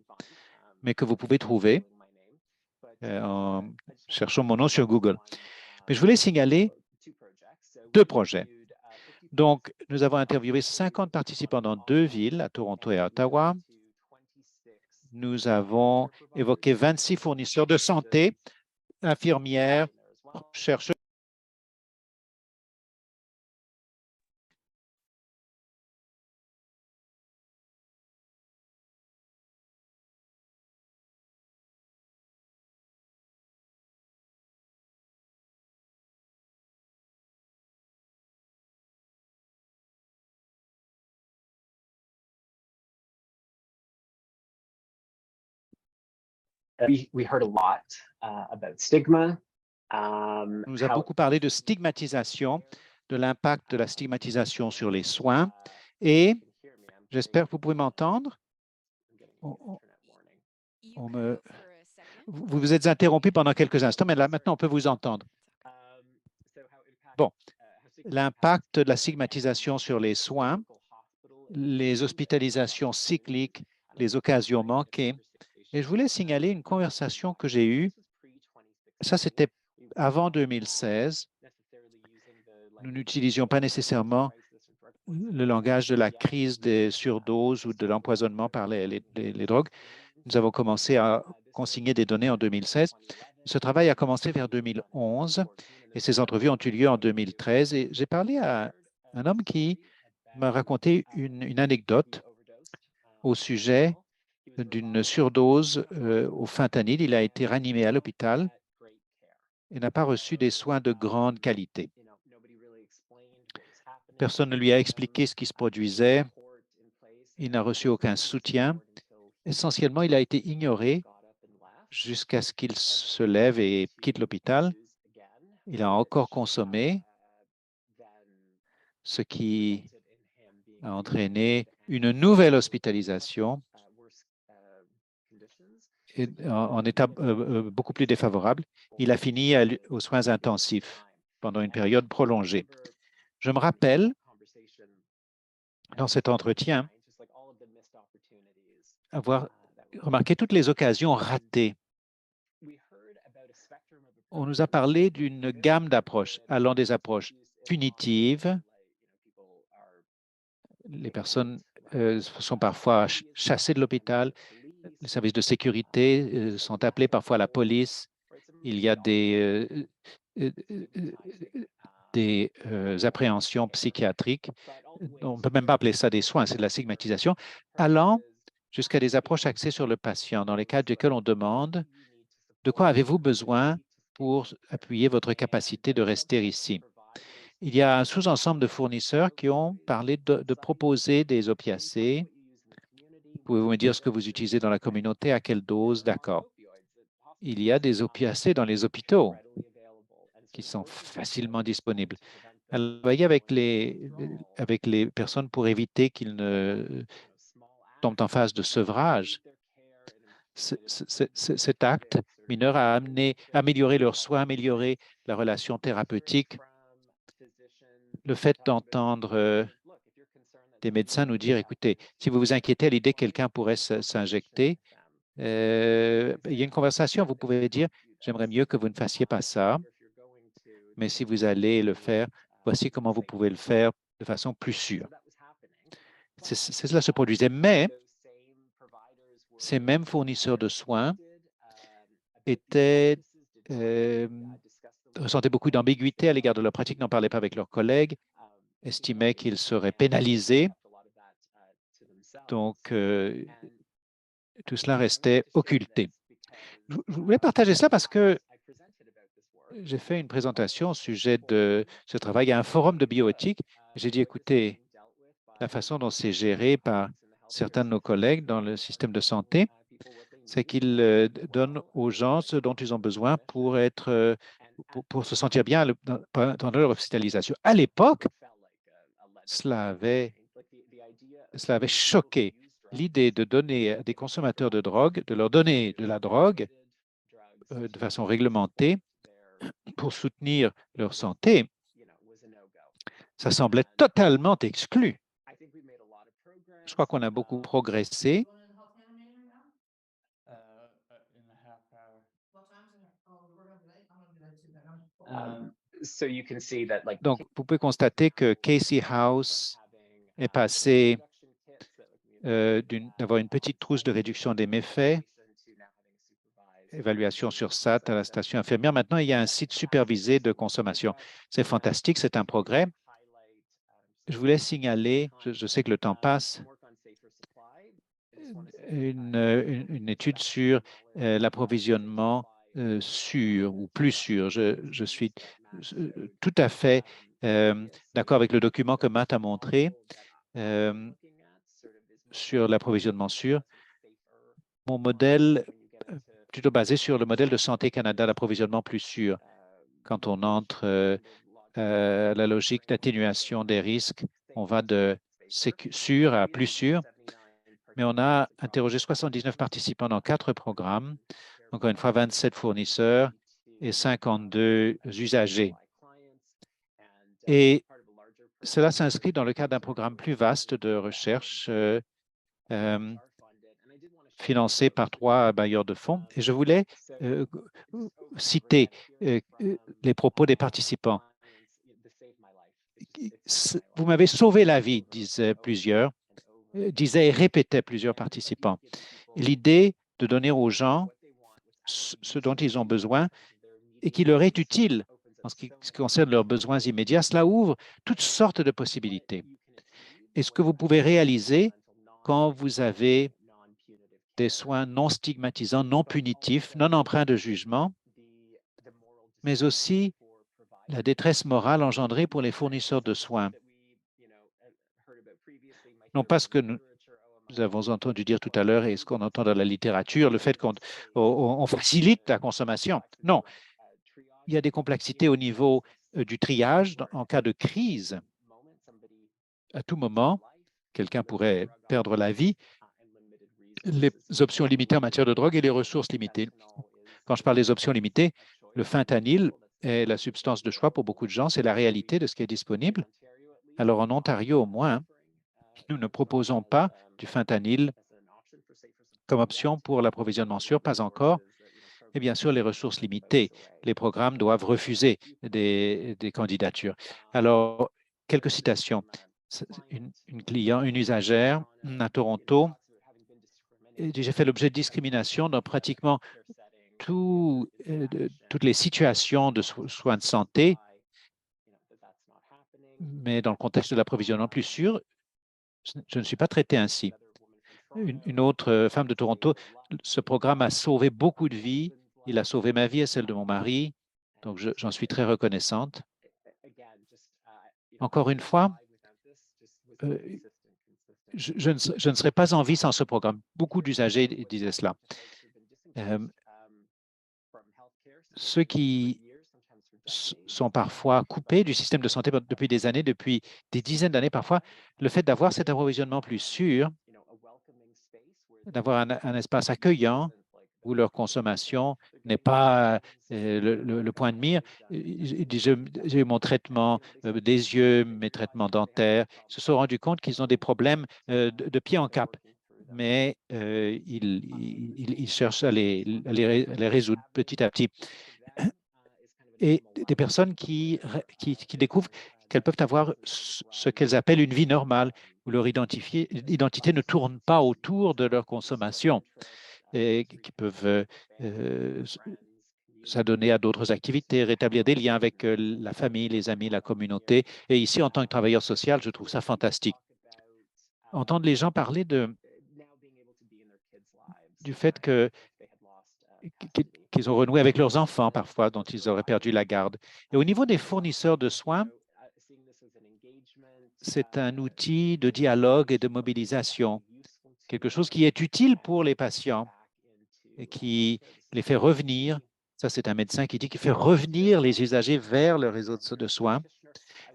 mais que vous pouvez trouver en cherchant mon nom sur Google. Mais je voulais signaler 2 projets. Donc, nous avons interviewé 50 participants dans 2 villes, à Toronto et à Ottawa. Nous avons évoqué 26 fournisseurs de santé, infirmières, chercheurs. Nous avons beaucoup parlé de stigmatisation, de l'impact de la stigmatisation sur les soins et j'espère que vous pouvez m'entendre. Vous vous êtes interrompu pendant quelques instants, mais là, maintenant, on peut vous entendre. Bon, l'impact de la stigmatisation sur les soins, les hospitalisations cycliques, les occasions manquées. Et je voulais signaler une conversation que j'ai eue. Ça, c'était avant 2016. Nous n'utilisions pas nécessairement le langage de la crise des surdoses ou de l'empoisonnement par les drogues. Nous avons commencé à consigner des données en 2016. Ce travail a commencé vers 2011 et ces entrevues ont eu lieu en 2013. Et j'ai parlé à un homme qui m'a raconté une anecdote au sujet d'une surdose au fentanyl. Il a été ranimé à l'hôpital et n'a pas reçu des soins de grande qualité. Personne ne lui a expliqué ce qui se produisait. Il n'a reçu aucun soutien. Essentiellement, il a été ignoré jusqu'à ce qu'il se lève et quitte l'hôpital. Il a encore consommé, ce qui a entraîné une nouvelle hospitalisation en état beaucoup plus défavorable. Il a fini aux soins intensifs pendant une période prolongée. Je me rappelle, dans cet entretien, avoir remarqué toutes les occasions ratées. On nous a parlé d'une gamme d'approches, allant des approches punitives. Les personnes sont parfois chassées de l'hôpital. Les services de sécurité sont appelés parfois à la police. Il y a des appréhensions psychiatriques. On ne peut même pas appeler ça des soins, c'est de la stigmatisation, allant jusqu'à des approches axées sur le patient, dans les cas desquels on demande de quoi avez-vous besoin pour appuyer votre capacité de rester ici. Il y a un sous-ensemble de fournisseurs qui ont parlé de proposer des opiacés. Pouvez-vous me dire ce que vous utilisez dans la communauté, à quelle dose? D'accord. il y a des opiacés dans les hôpitaux qui sont facilement disponibles. Alors, travailler avec les personnes pour éviter qu'ils ne tombent en phase de sevrage. Cet acte mineur a amélioré leurs soins, amélioré la relation thérapeutique. Le fait d'entendre des médecins nous dire, écoutez, si vous vous inquiétez à l'idée que quelqu'un pourrait s'injecter, il y a une conversation, vous pouvez dire, j'aimerais mieux que vous ne fassiez pas ça, mais si vous allez le faire, voici comment vous pouvez le faire de façon plus sûre. Cela se produisait, mais ces mêmes fournisseurs de soins ressentaient beaucoup d'ambiguïté à l'égard de leur pratique, n'en parlaient pas avec leurs collègues, estimaient qu'ils seraient pénalisés. Donc, tout cela restait occulté. Je voulais partager ça parce que j'ai fait une présentation au sujet de ce travail à un forum de bioéthique. J'ai dit, écoutez, la façon dont c'est géré par certains de nos collègues dans le système de santé, c'est qu'ils donnent aux gens ce dont ils ont besoin pour se sentir bien pendant leur hospitalisation. À l'époque, cela avait choqué. L'idée de donner à des consommateurs de drogue, de leur donner de la drogue de façon réglementée pour soutenir leur santé, ça semblait totalement exclu. Je crois qu'on a beaucoup progressé. Donc, vous pouvez constater que Casey House est passé d'avoir une petite trousse de réduction des méfaits, évaluation sur SAT à la station infirmière. Maintenant, il y a un site supervisé de consommation. C'est fantastique, c'est un progrès. Je voulais signaler, je sais que le temps passe, une étude sur l'approvisionnement sûr ou plus sûr. Je suis tout à fait d'accord avec le document que Matt a montré sur l'approvisionnement sûr. Mon modèle, plutôt basé sur le modèle de Santé Canada d'approvisionnement plus sûr. Quand on entre la logique d'atténuation des risques, on va de sûr à plus sûr. Mais on a interrogé 79 participants dans 4 programmes, encore une fois 27 fournisseurs et 52 usagers. Et cela s'inscrit dans le cadre d'un programme plus vaste de recherche financé par 3 bailleurs de fonds. Et je voulais citer les propos des participants. Vous m'avez sauvé la vie, disaient et répétaient plusieurs participants. L'idée de donner aux gens ce dont ils ont besoin et qui leur est utile en ce qui concerne leurs besoins immédiats, cela ouvre toutes sortes de possibilités. Et ce que vous pouvez réaliser quand vous avez des soins non stigmatisants, non punitifs, non empreints de jugement, mais aussi la détresse morale engendrée pour les fournisseurs de soins. Non pas ce que nous avons entendu dire tout à l'heure et ce qu'on entend dans la littérature, le fait qu'on facilite la consommation. Non, il y a des complexités au niveau du triage en cas de crise. À tout moment, quelqu'un pourrait perdre la vie, les options limitées en matière de drogue et les ressources limitées. Quand je parle des options limitées, le fentanyl est la substance de choix pour beaucoup de gens, c'est la réalité de ce qui est disponible. Alors en Ontario au moins, nous ne proposons pas du fentanyl comme option pour l'approvisionnement sûr, pas encore. Et bien sûr, les ressources limitées, les programmes doivent refuser des candidatures. Alors, quelques citations. Une usagère à Toronto, j'ai fait l'objet de discrimination dans pratiquement toutes les situations de soins de santé, mais dans le contexte de l'approvisionnement plus sûr, je ne suis pas traité ainsi. Une autre femme de Toronto, ce programme a sauvé beaucoup de vies. Il a sauvé ma vie et celle de mon mari, donc j'en suis très reconnaissante. Encore une fois, je ne serais pas en vie sans ce programme. Beaucoup d'usagers disaient cela. ceux qui sont parfois coupés du système de santé depuis des années, depuis des dizaines d'années parfois, le fait d'avoir cet approvisionnement plus sûr, d'avoir un espace accueillant où leur consommation n'est pas le point de mire. J'ai eu mon traitement des yeux, mes traitements dentaires. Ils se sont rendus compte qu'ils ont des problèmes de pied en cap, mais ils cherchent à les résoudre petit à petit. Et des personnes qui découvrent qu'elles peuvent avoir ce qu'elles appellent une vie normale, où leur identité ne tourne pas autour de leur consommation et qui peuvent s'adonner à d'autres activités, rétablir des liens avec la famille, les amis, la communauté. Et ici, en tant que travailleur social, je trouve ça fantastique. Entendre les gens parler du fait qu'ils ont renoué avec leurs enfants parfois, dont ils auraient perdu la garde. Et au niveau des fournisseurs de soins, c'est un outil de dialogue et de mobilisation, quelque chose qui est utile pour les patients et qui les fait revenir. Ça, c'est un médecin qui dit qu'il fait revenir les usagers vers le réseau de soins.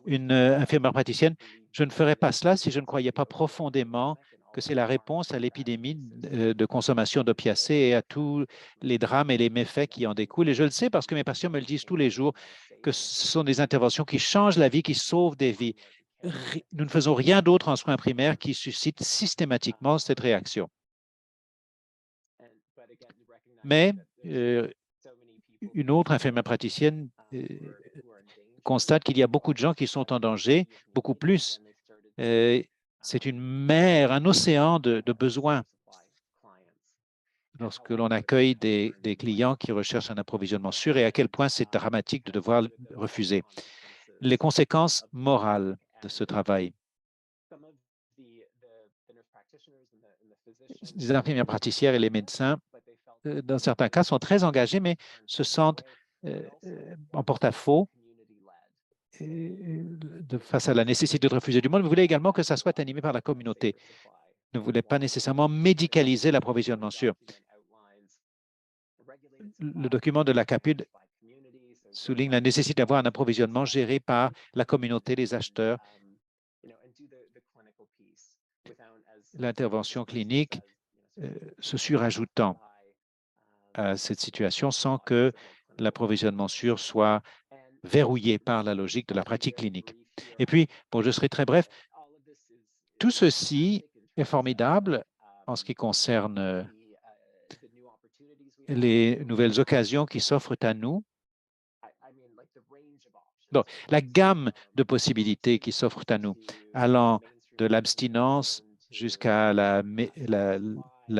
Une infirmière praticienne, je ne ferais pas cela si je ne croyais pas profondément que c'est la réponse à l'épidémie de consommation d'opiacés et à tous les drames et les méfaits qui en découlent. Et je le sais parce que mes patients me le disent tous les jours, que ce sont des interventions qui changent la vie, qui sauvent des vies. Nous ne faisons rien d'autre en soins primaires qui suscite systématiquement cette réaction. Mais une autre infirmière praticienne constate qu'il y a beaucoup de gens qui sont en danger, beaucoup plus. C'est une mer, un océan de besoins lorsque l'on accueille des clients qui recherchent un approvisionnement sûr et à quel point c'est dramatique de devoir refuser. Les conséquences morales de ce travail. Les infirmières praticiennes et les médecins, dans certains cas, sont très engagés, mais se sentent en porte-à-faux face à la nécessité de refuser du monde. Vous voulez également que ça soit animé par la communauté. Ne voulez pas nécessairement médicaliser l'approvisionnement sûr. Le document de la CAPUD souligne la nécessité d'avoir un approvisionnement géré par la communauté des acheteurs. L'intervention clinique se surajoutant à cette situation sans que l'approvisionnement sûr soit verrouillé par la logique de la pratique clinique. Et puis, bon, je serai très bref, tout ceci est formidable en ce qui concerne les nouvelles occasions qui s'offrent à nous. Donc, la gamme de possibilités qui s'offrent à nous, allant de l'abstinence jusqu'à la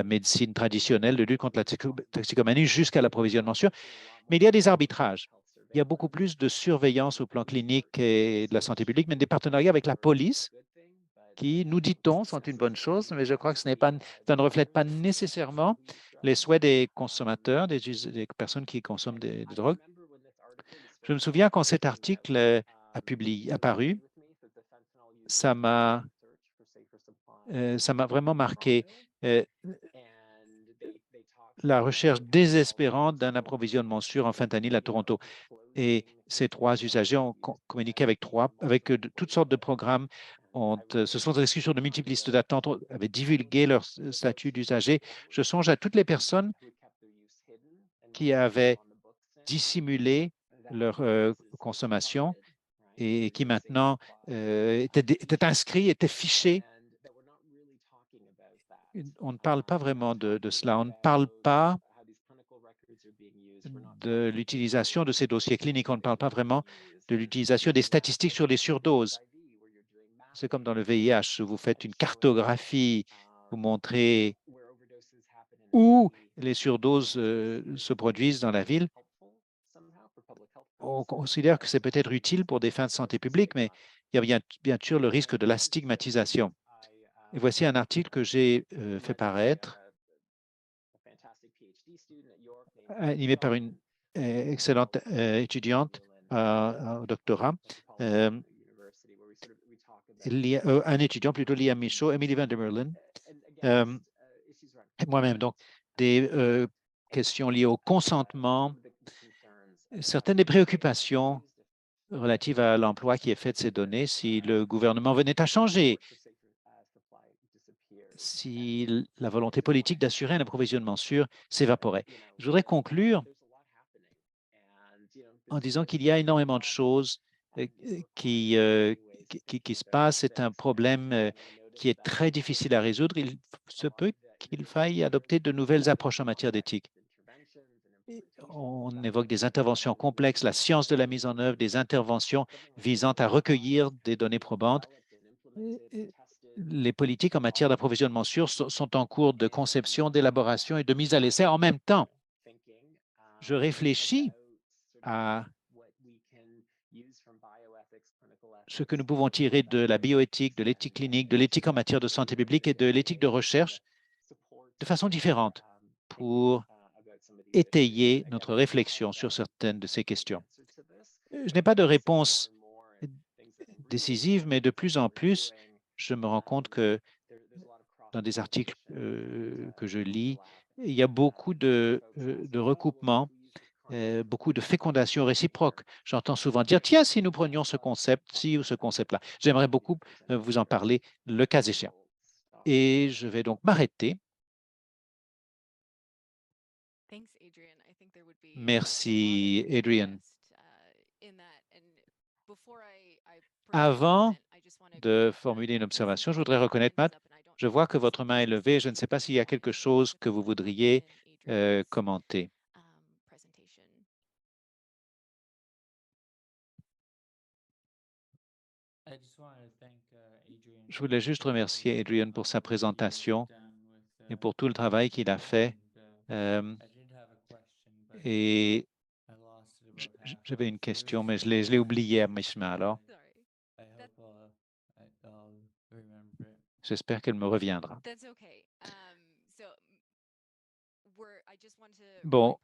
médecine traditionnelle de lutte contre la toxicomanie jusqu'à l'approvisionnement sûr. Mais il y a des arbitrages. Il y a beaucoup plus de surveillance au plan clinique et de la santé publique, mais des partenariats avec la police qui, nous dit-on, sont une bonne chose, mais je crois que ça ne reflète pas nécessairement les souhaits des consommateurs, des personnes qui consomment des drogues. Je me souviens quand cet article a paru, ça m'a vraiment marqué. La recherche désespérante d'un approvisionnement sûr en fentanyl à Toronto. Et ces trois usagers ont communiqué avec toutes sortes de programmes, se sont inscrits sur de multiples listes d'attente, avaient divulgué leur statut d'usager. Je songe à toutes les personnes qui avaient dissimulé leur consommation et qui maintenant étaient inscrits, étaient fichés. On ne parle pas vraiment de cela. On ne parle pas de l'utilisation de ces dossiers cliniques. On ne parle pas vraiment de l'utilisation des statistiques sur les surdoses. C'est comme dans le VIH, où vous faites une cartographie, vous montrez où les surdoses se produisent dans la ville. On considère que c'est peut-être utile pour des fins de santé publique, mais il y a bien sûr le risque de la stigmatisation. Et voici un article que j'ai fait paraître, animé par une excellente étudiante au doctorat. Un étudiant plutôt, Liam Michaud, Emily Van der Merlen, moi-même. Donc, des questions liées au consentement certaines des préoccupations relatives à l'emploi qui est fait de ces données si le gouvernement venait à changer, si la volonté politique d'assurer un approvisionnement sûr s'évaporait. Je voudrais conclure en disant qu'il y a énormément de choses qui se passent. C'est un problème qui est très difficile à résoudre. Il se peut qu'il faille adopter de nouvelles approches en matière d'éthique. On évoque des interventions complexes, la science de la mise en œuvre, des interventions visant à recueillir des données probantes. Les politiques en matière d'approvisionnement sûr sont en cours de conception, d'élaboration et de mise à l'essai en même temps. Je réfléchis à ce que nous pouvons tirer de la bioéthique, de l'éthique clinique, de l'éthique en matière de santé publique et de l'éthique de recherche de façon différente pour étayer notre réflexion sur certaines de ces questions. Je n'ai pas de réponse décisive, mais de plus en plus, je me rends compte que dans des articles que je lis, il y a beaucoup de recoupements, beaucoup de fécondation réciproque. J'entends souvent dire, tiens, si nous prenions ce concept-ci ou ce concept-là. J'aimerais beaucoup vous en parler le cas échéant. Et je vais donc m'arrêter. Merci, Adrian. Avant de formuler une observation, je voudrais reconnaître, Matt, je vois que votre main est levée. Je ne sais pas s'il y a quelque chose que vous voudriez commenter. Je voulais juste remercier Adrian pour sa présentation et pour tout le travail qu'il a fait. Et j'avais une question, mais je l'ai oubliée à mi-chemin alors. J'espère qu'elle me reviendra. Bon,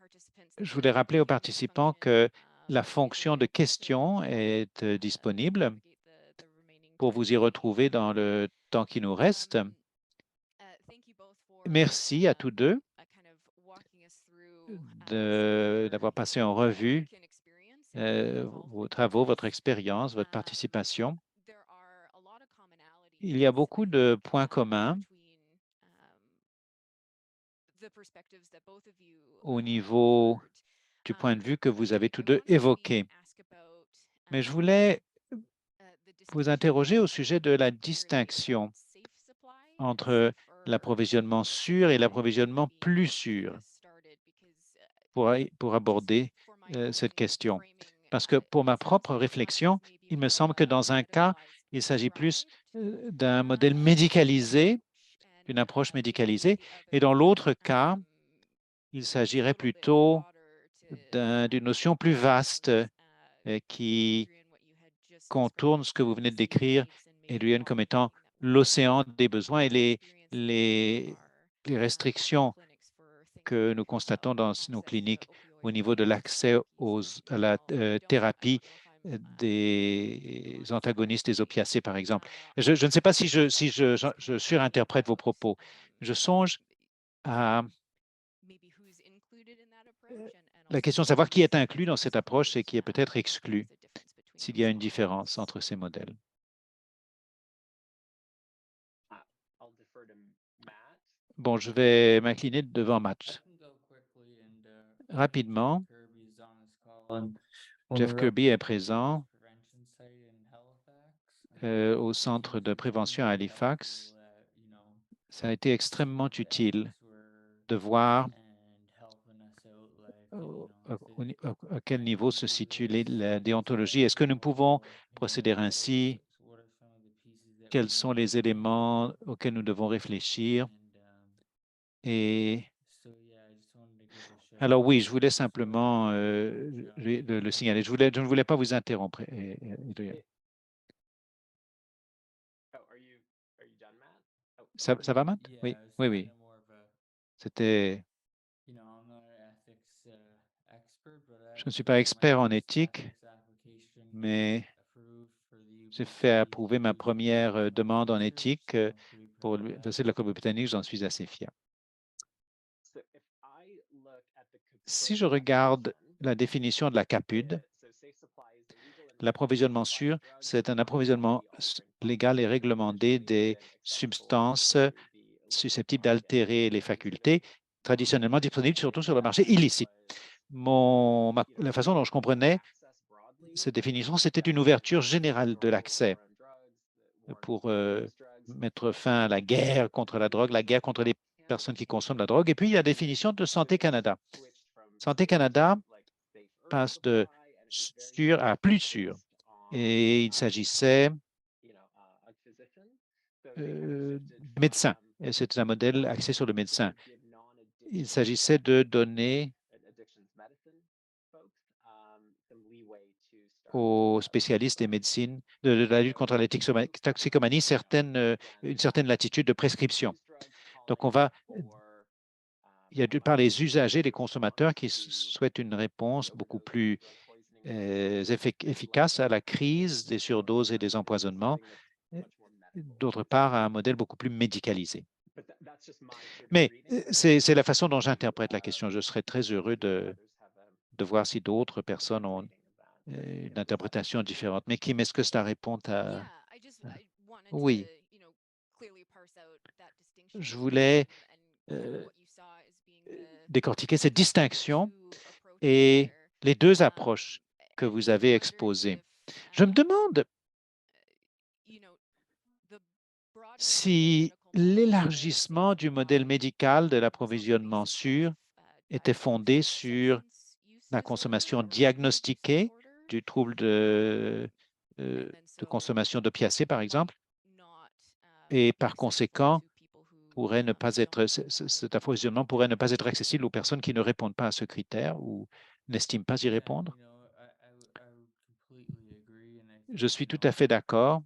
je voulais rappeler aux participants que la fonction de questions est disponible pour vous y retrouver dans le temps qui nous reste. Merci à tous deux d'avoir passé en revue vos travaux, votre expérience, votre participation. Il y a beaucoup de points communs au niveau du point de vue que vous avez tous deux évoqué. Mais je voulais vous interroger au sujet de la distinction entre l'approvisionnement sûr et l'approvisionnement plus sûr pour aborder cette question. Parce que pour ma propre réflexion, il me semble que dans un cas, il s'agit plus d'un modèle médicalisé, d'une approche médicalisée, et dans l'autre cas, il s'agirait plutôt d'une notion plus vaste qui contourne ce que vous venez de décrire, Adrian, comme étant l'océan des besoins et les restrictions que nous constatons dans nos cliniques au niveau de l'accès à la thérapie des antagonistes des opiacés, par exemple. Je ne sais pas si je surinterprète vos propos. Je songe à la question de savoir qui est inclus dans cette approche et qui est peut-être exclu, s'il y a une différence entre ces modèles. Bon, je vais m'incliner devant Matt. Rapidement, Jeff Kirby est présent au centre de prévention à Halifax. Ça a été extrêmement utile de voir à quel niveau se situe la déontologie. Est-ce que nous pouvons procéder ainsi? Quels sont les éléments auxquels nous devons réfléchir? Et alors oui, je voulais simplement le signaler. Je ne voulais pas vous interrompre. Ça va, Matt? Oui, oui, oui. C'était... Je ne suis pas expert en éthique, mais j'ai fait approuver ma première demande en éthique pour l'Université de la Colombie-Britannique. J'en suis assez fier. Si je regarde la définition de la CAPUD. L'approvisionnement sûr, c'est un approvisionnement légal et réglementé des substances susceptibles d'altérer les facultés, traditionnellement disponibles surtout sur le marché illicite. La façon dont je comprenais cette définition, c'était une ouverture générale de l'accès pour mettre fin à la guerre contre la drogue, la guerre contre les personnes qui consomment la drogue. Et puis, il y a la définition de Santé Canada. Santé Canada passe de sûr à plus sûr. Et il s'agissait médecin. Et c'est un modèle axé sur le médecin. Il s'agissait de donner aux spécialistes des médecines de la lutte contre la toxicomanie une certaine latitude de prescription. Donc, il y a d'une part les usagers, les consommateurs qui souhaitent une réponse beaucoup plus efficace à la crise des surdoses et des empoisonnements, d'autre part à un modèle beaucoup plus médicalisé. Mais c'est la façon dont j'interprète la question. Je serais très heureux de voir si d'autres personnes ont une interprétation différente. Mais Kim, est-ce que cela répond à... Oui, je voulais décortiquer cette distinction et les deux approches que vous avez exposées. Je me demande si l'élargissement du modèle médical de l'approvisionnement sûr était fondé sur la consommation diagnostiquée du trouble de consommation d'opiacés, par exemple, et par conséquent, cet approvisionnement pourrait ne pas être accessible aux personnes qui ne répondent pas à ce critère ou n'estiment pas y répondre. Je suis tout à fait d'accord.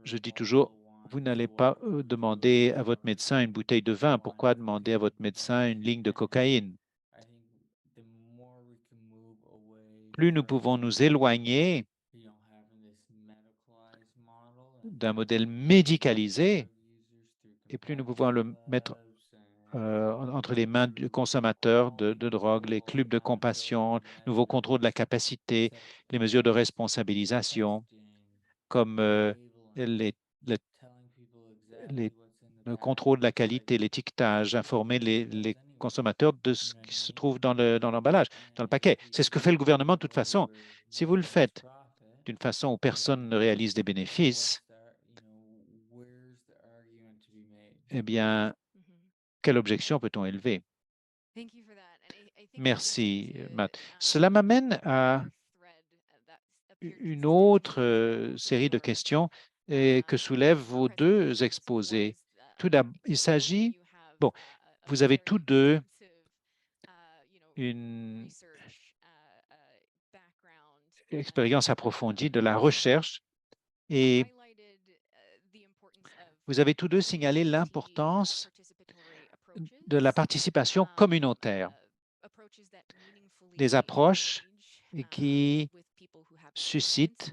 Je dis toujours, vous n'allez pas demander à votre médecin une bouteille de vin. Pourquoi demander à votre médecin une ligne de cocaïne? Plus nous pouvons nous éloigner d'un modèle médicalisé, et plus nous pouvons le mettre entre les mains du consommateur de drogue, les clubs de compassion, nouveaux contrôles de la capacité, les mesures de responsabilisation, comme les- le contrôle de la qualité, l'étiquetage, informer les consommateurs de ce qui se trouve dans l'emballage, dans le paquet. C'est ce que fait le gouvernement de toute façon. Si vous le faites d'une façon où personne ne réalise des bénéfices, eh bien, quelle objection peut-on élever? Merci, Matt. Cela m'amène à une autre série de questions que soulèvent vos deux exposés. Tout d'abord, il s'agit, bon, vous avez tous deux une expérience approfondie de la recherche et vous avez tous deux signalé l'importance de la participation communautaire, des approches qui suscitent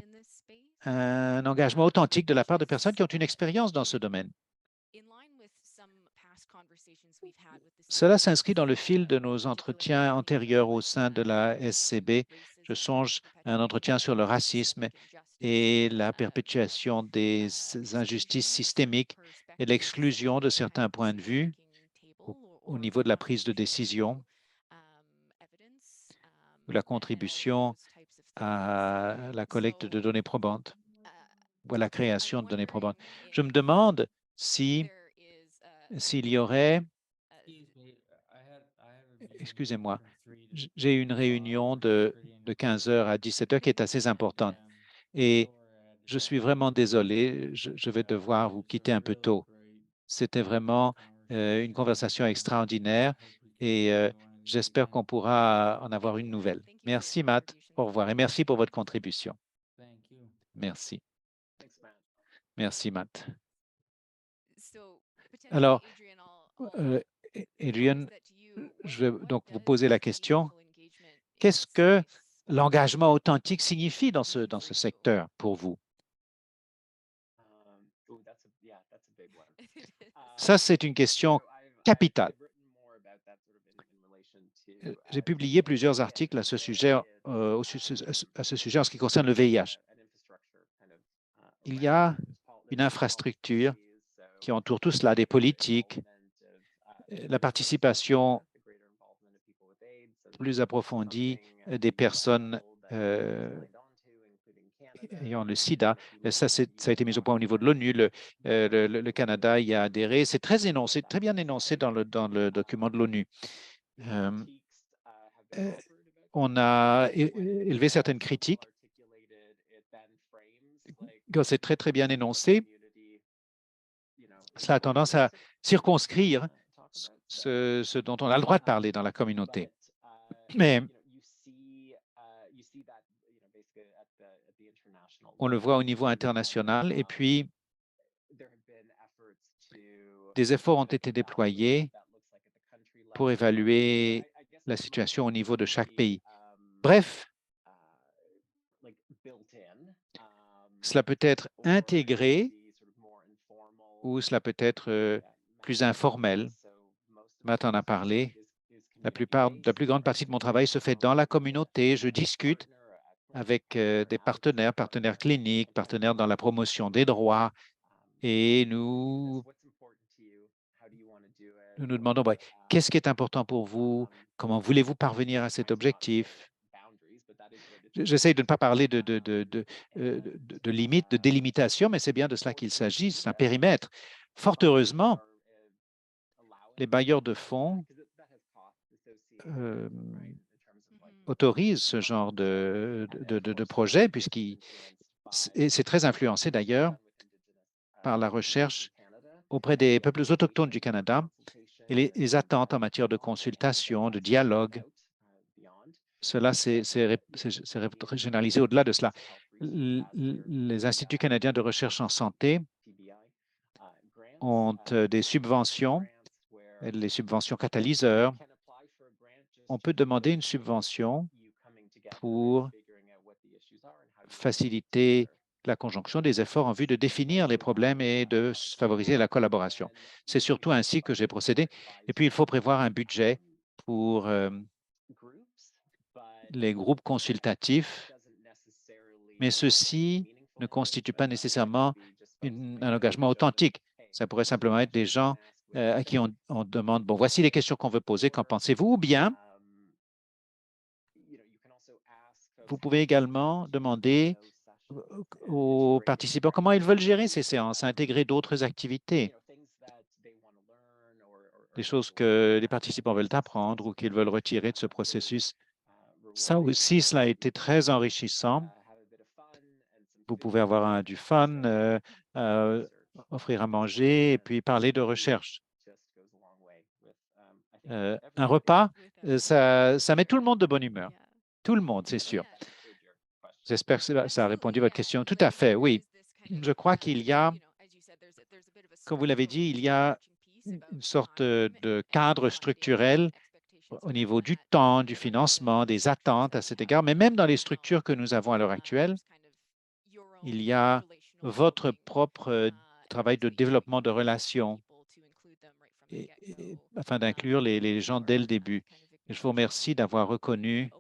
un engagement authentique de la part de personnes qui ont une expérience dans ce domaine. Cela s'inscrit dans le fil de nos entretiens antérieurs au sein de la SCB. Je songe à un entretien sur le racisme et la perpétuation des injustices systémiques et l'exclusion de certains points de vue au niveau de la prise de décision ou la contribution à la collecte de données probantes ou à la création de données probantes. Je me demande s'il y aurait, excusez-moi, j'ai une réunion de 15 heures à 17 heures qui est assez importante et je suis vraiment désolé, je vais devoir vous quitter un peu tôt. C'était vraiment une conversation extraordinaire et j'espère qu'on pourra en avoir une nouvelle. Merci, Matt. Au revoir et merci pour votre contribution. Merci. Merci, Matt. Alors, Adrian, je vais donc vous poser la question. Qu'est-ce que l'engagement authentique signifie dans ce secteur pour vous? Ça, c'est une question capitale. j'ai publié plusieurs articles à ce sujet, à ce sujet en ce qui concerne le VIH. Il y a une infrastructure qui entoure tout cela, des politiques, la participation plus approfondie des personnes ayant le sida. Ça a été mis au point au niveau de l'ONU. Le Canada y a adhéré. C'est très énoncé, très bien énoncé dans le document de l'ONU. On a élevé certaines critiques. Quand c'est très, très bien énoncé, cela a tendance à circonscrire ce dont on a le droit de parler dans la communauté. Mais on le voit au niveau international et puis des efforts ont été déployés pour évaluer la situation au niveau de chaque pays. Bref, cela peut être intégré ou cela peut être plus informel. Matt en a parlé. La plus grande partie de mon travail se fait dans la communauté. Je discute avec des partenaires cliniques, partenaires dans la promotion des droits, et nous nous demandons, qu'est-ce qui est important pour vous? Comment voulez-vous parvenir à cet objectif? J'essaie de ne pas parler de limites, de délimitation, mais c'est bien de cela qu'il s'agit, c'est un périmètre. Fort heureusement, les bailleurs de fonds autorisent ce genre de projet, c'est très influencé d'ailleurs par la recherche auprès des peuples autochtones du Canada et les attentes en matière de consultation, de dialogue. Cela s'est régionalisé au-delà de cela. Les instituts canadiens de recherche en santé ont des subventions, les subventions catalyseurs. On peut demander une subvention pour faciliter la conjonction des efforts en vue de définir les problèmes et de favoriser la collaboration. C'est surtout ainsi que j'ai procédé. Et puis, il faut prévoir un budget pour les groupes consultatifs, mais ceci ne constitue pas nécessairement un engagement authentique. Ça pourrait simplement être des gens à qui on demande, bon, voici les questions qu'on veut poser, qu'en pensez-vous? Ou bien, vous pouvez également demander aux participants comment ils veulent gérer ces séances, intégrer d'autres activités, des choses que les participants veulent apprendre ou qu'ils veulent retirer de ce processus. Ça aussi, cela a été très enrichissant. Vous pouvez avoir du fun, offrir à manger et puis parler de recherche. Un repas, ça met tout le monde de bonne humeur. Tout le monde, c'est sûr. J'espère que ça a répondu à votre question. Tout à fait, oui. Je crois qu'il y a, comme vous l'avez dit, il y a une sorte de cadre structurel au niveau du temps, du financement, des attentes à cet égard, mais même dans les structures que nous avons à l'heure actuelle, il y a votre propre travail de développement de relations afin d'inclure les gens dès le début. Et je vous remercie d'avoir reconnu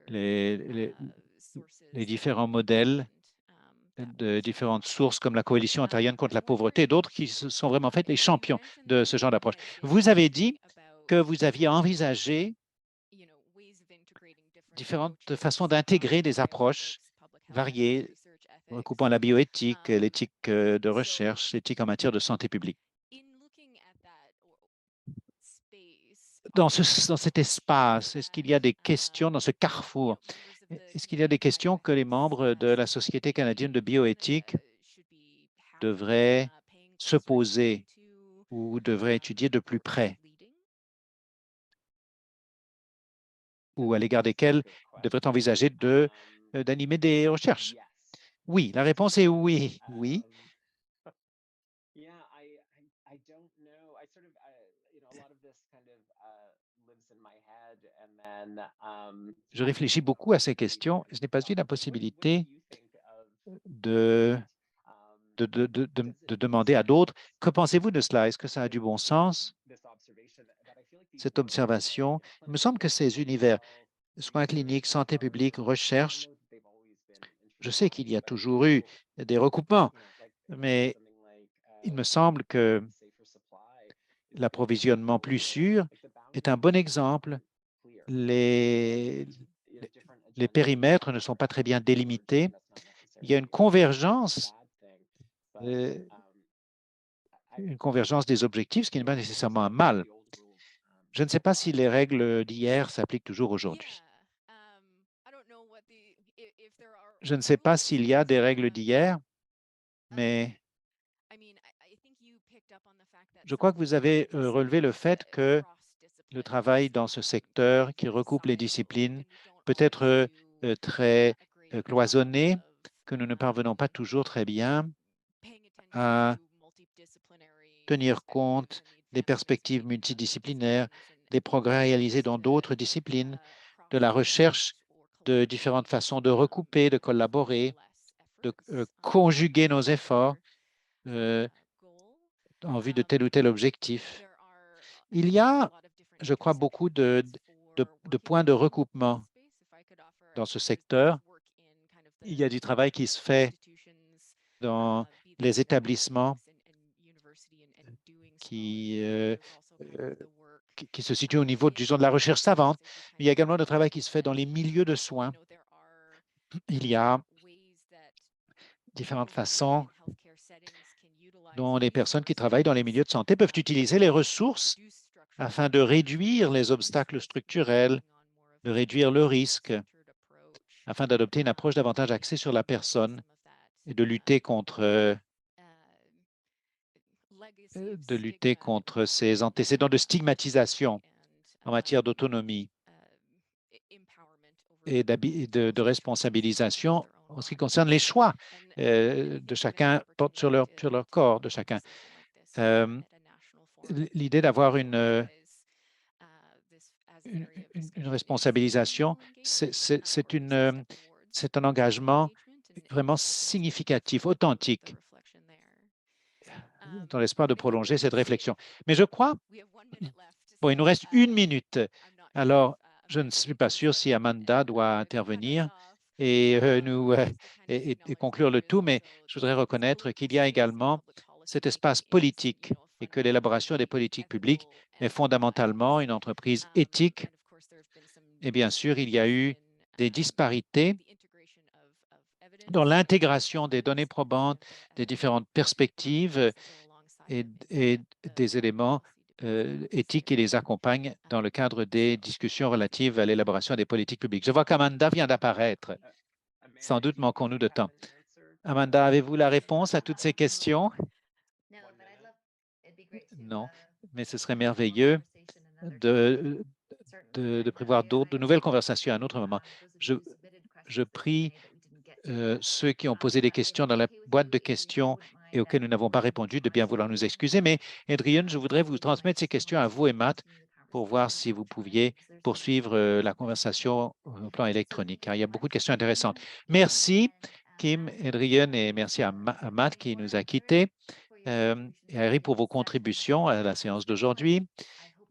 les différents modèles de différentes sources comme la Coalition ontarienne contre la pauvreté et d'autres qui se sont vraiment fait les champions de ce genre d'approche. Vous avez dit que vous aviez envisagé différentes façons d'intégrer des approches variées, recoupant la bioéthique, l'éthique de recherche, l'éthique en matière de santé publique. Dans cet espace, est-ce qu'il y a des questions dans ce carrefour? Est-ce qu'il y a des questions que les membres de la Société canadienne de bioéthique devraient se poser ou devraient étudier de plus près, ou à l'égard desquelles devraient envisager d'animer des recherches? Oui, la réponse est oui. Oui. Je réfléchis beaucoup à ces questions. Je n'ai pas eu la possibilité de demander à d'autres, que pensez-vous de cela? Est-ce que ça a du bon sens? cette observation. Il me semble que ces univers, soins cliniques, santé publique, recherche, je sais qu'il y a toujours eu des recoupements, mais il me semble que l'approvisionnement plus sûr est un bon exemple. Les périmètres ne sont pas très bien délimités. Il y a une convergence des objectifs, ce qui n'est pas nécessairement un mal. Je ne sais pas si les règles d'hier s'appliquent toujours aujourd'hui. Je ne sais pas s'il y a des règles d'hier, mais je crois que vous avez relevé le fait que le travail dans ce secteur qui recoupe les disciplines peut être très cloisonné, que nous ne parvenons pas toujours très bien à tenir compte des perspectives multidisciplinaires, des progrès réalisés dans d'autres disciplines, de la recherche de différentes façons de recouper, de collaborer, de conjuguer nos efforts en vue de tel ou tel objectif. Il y a, je crois, beaucoup de points de recoupement dans ce secteur. Il y a du travail qui se fait dans les établissements qui se situent au niveau, disons, de la recherche savante. Il y a également du travail qui se fait dans les milieux de soins. Il y a différentes façons dont les personnes qui travaillent dans les milieux de santé peuvent utiliser les ressources afin de réduire les obstacles structurels, de réduire le risque, afin d'adopter une approche davantage axée sur la personne et de lutter contre ces antécédents de stigmatisation en matière d'autonomie et de responsabilisation en ce qui concerne les choix de chacun porte sur leur corps de chacun. L'idée d'avoir une responsabilisation, c'est un engagement vraiment significatif, authentique, dans l'espoir de prolonger cette réflexion. Mais je crois, bon, il nous reste 1 minute. Alors, je ne suis pas sûr si Amanda doit intervenir et conclure le tout, mais je voudrais reconnaître qu'il y a également cet espace politique et que l'élaboration des politiques publiques est fondamentalement une entreprise éthique. Et bien sûr, il y a eu des disparités dans l'intégration des données probantes, des différentes perspectives et des éléments éthiques qui les accompagnent dans le cadre des discussions relatives à l'élaboration des politiques publiques. Je vois qu'Amanda vient d'apparaître. Sans doute manquons-nous de temps. Amanda, avez-vous la réponse à toutes ces questions? Non, mais ce serait merveilleux de prévoir de nouvelles conversations à un autre moment. Je prie ceux qui ont posé des questions dans la boîte de questions et auxquelles nous n'avons pas répondu de bien vouloir nous excuser. Mais Adrienne, je voudrais vous transmettre ces questions à vous et Matt pour voir si vous pouviez poursuivre la conversation au plan électronique, car il y a beaucoup de questions intéressantes. Merci, Kim, Adrienne, et merci à Matt qui nous a quittés. Et Harry pour vos contributions à la séance d'aujourd'hui.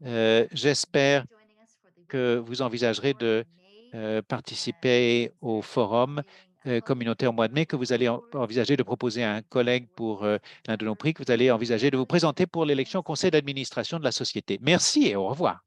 J'espère que vous envisagerez de participer au forum communautaire au mois de mai, que vous allez envisager de proposer à un collègue pour l'un de nos prix, que vous allez envisager de vous présenter pour l'élection au conseil d'administration de la société. Merci et au revoir.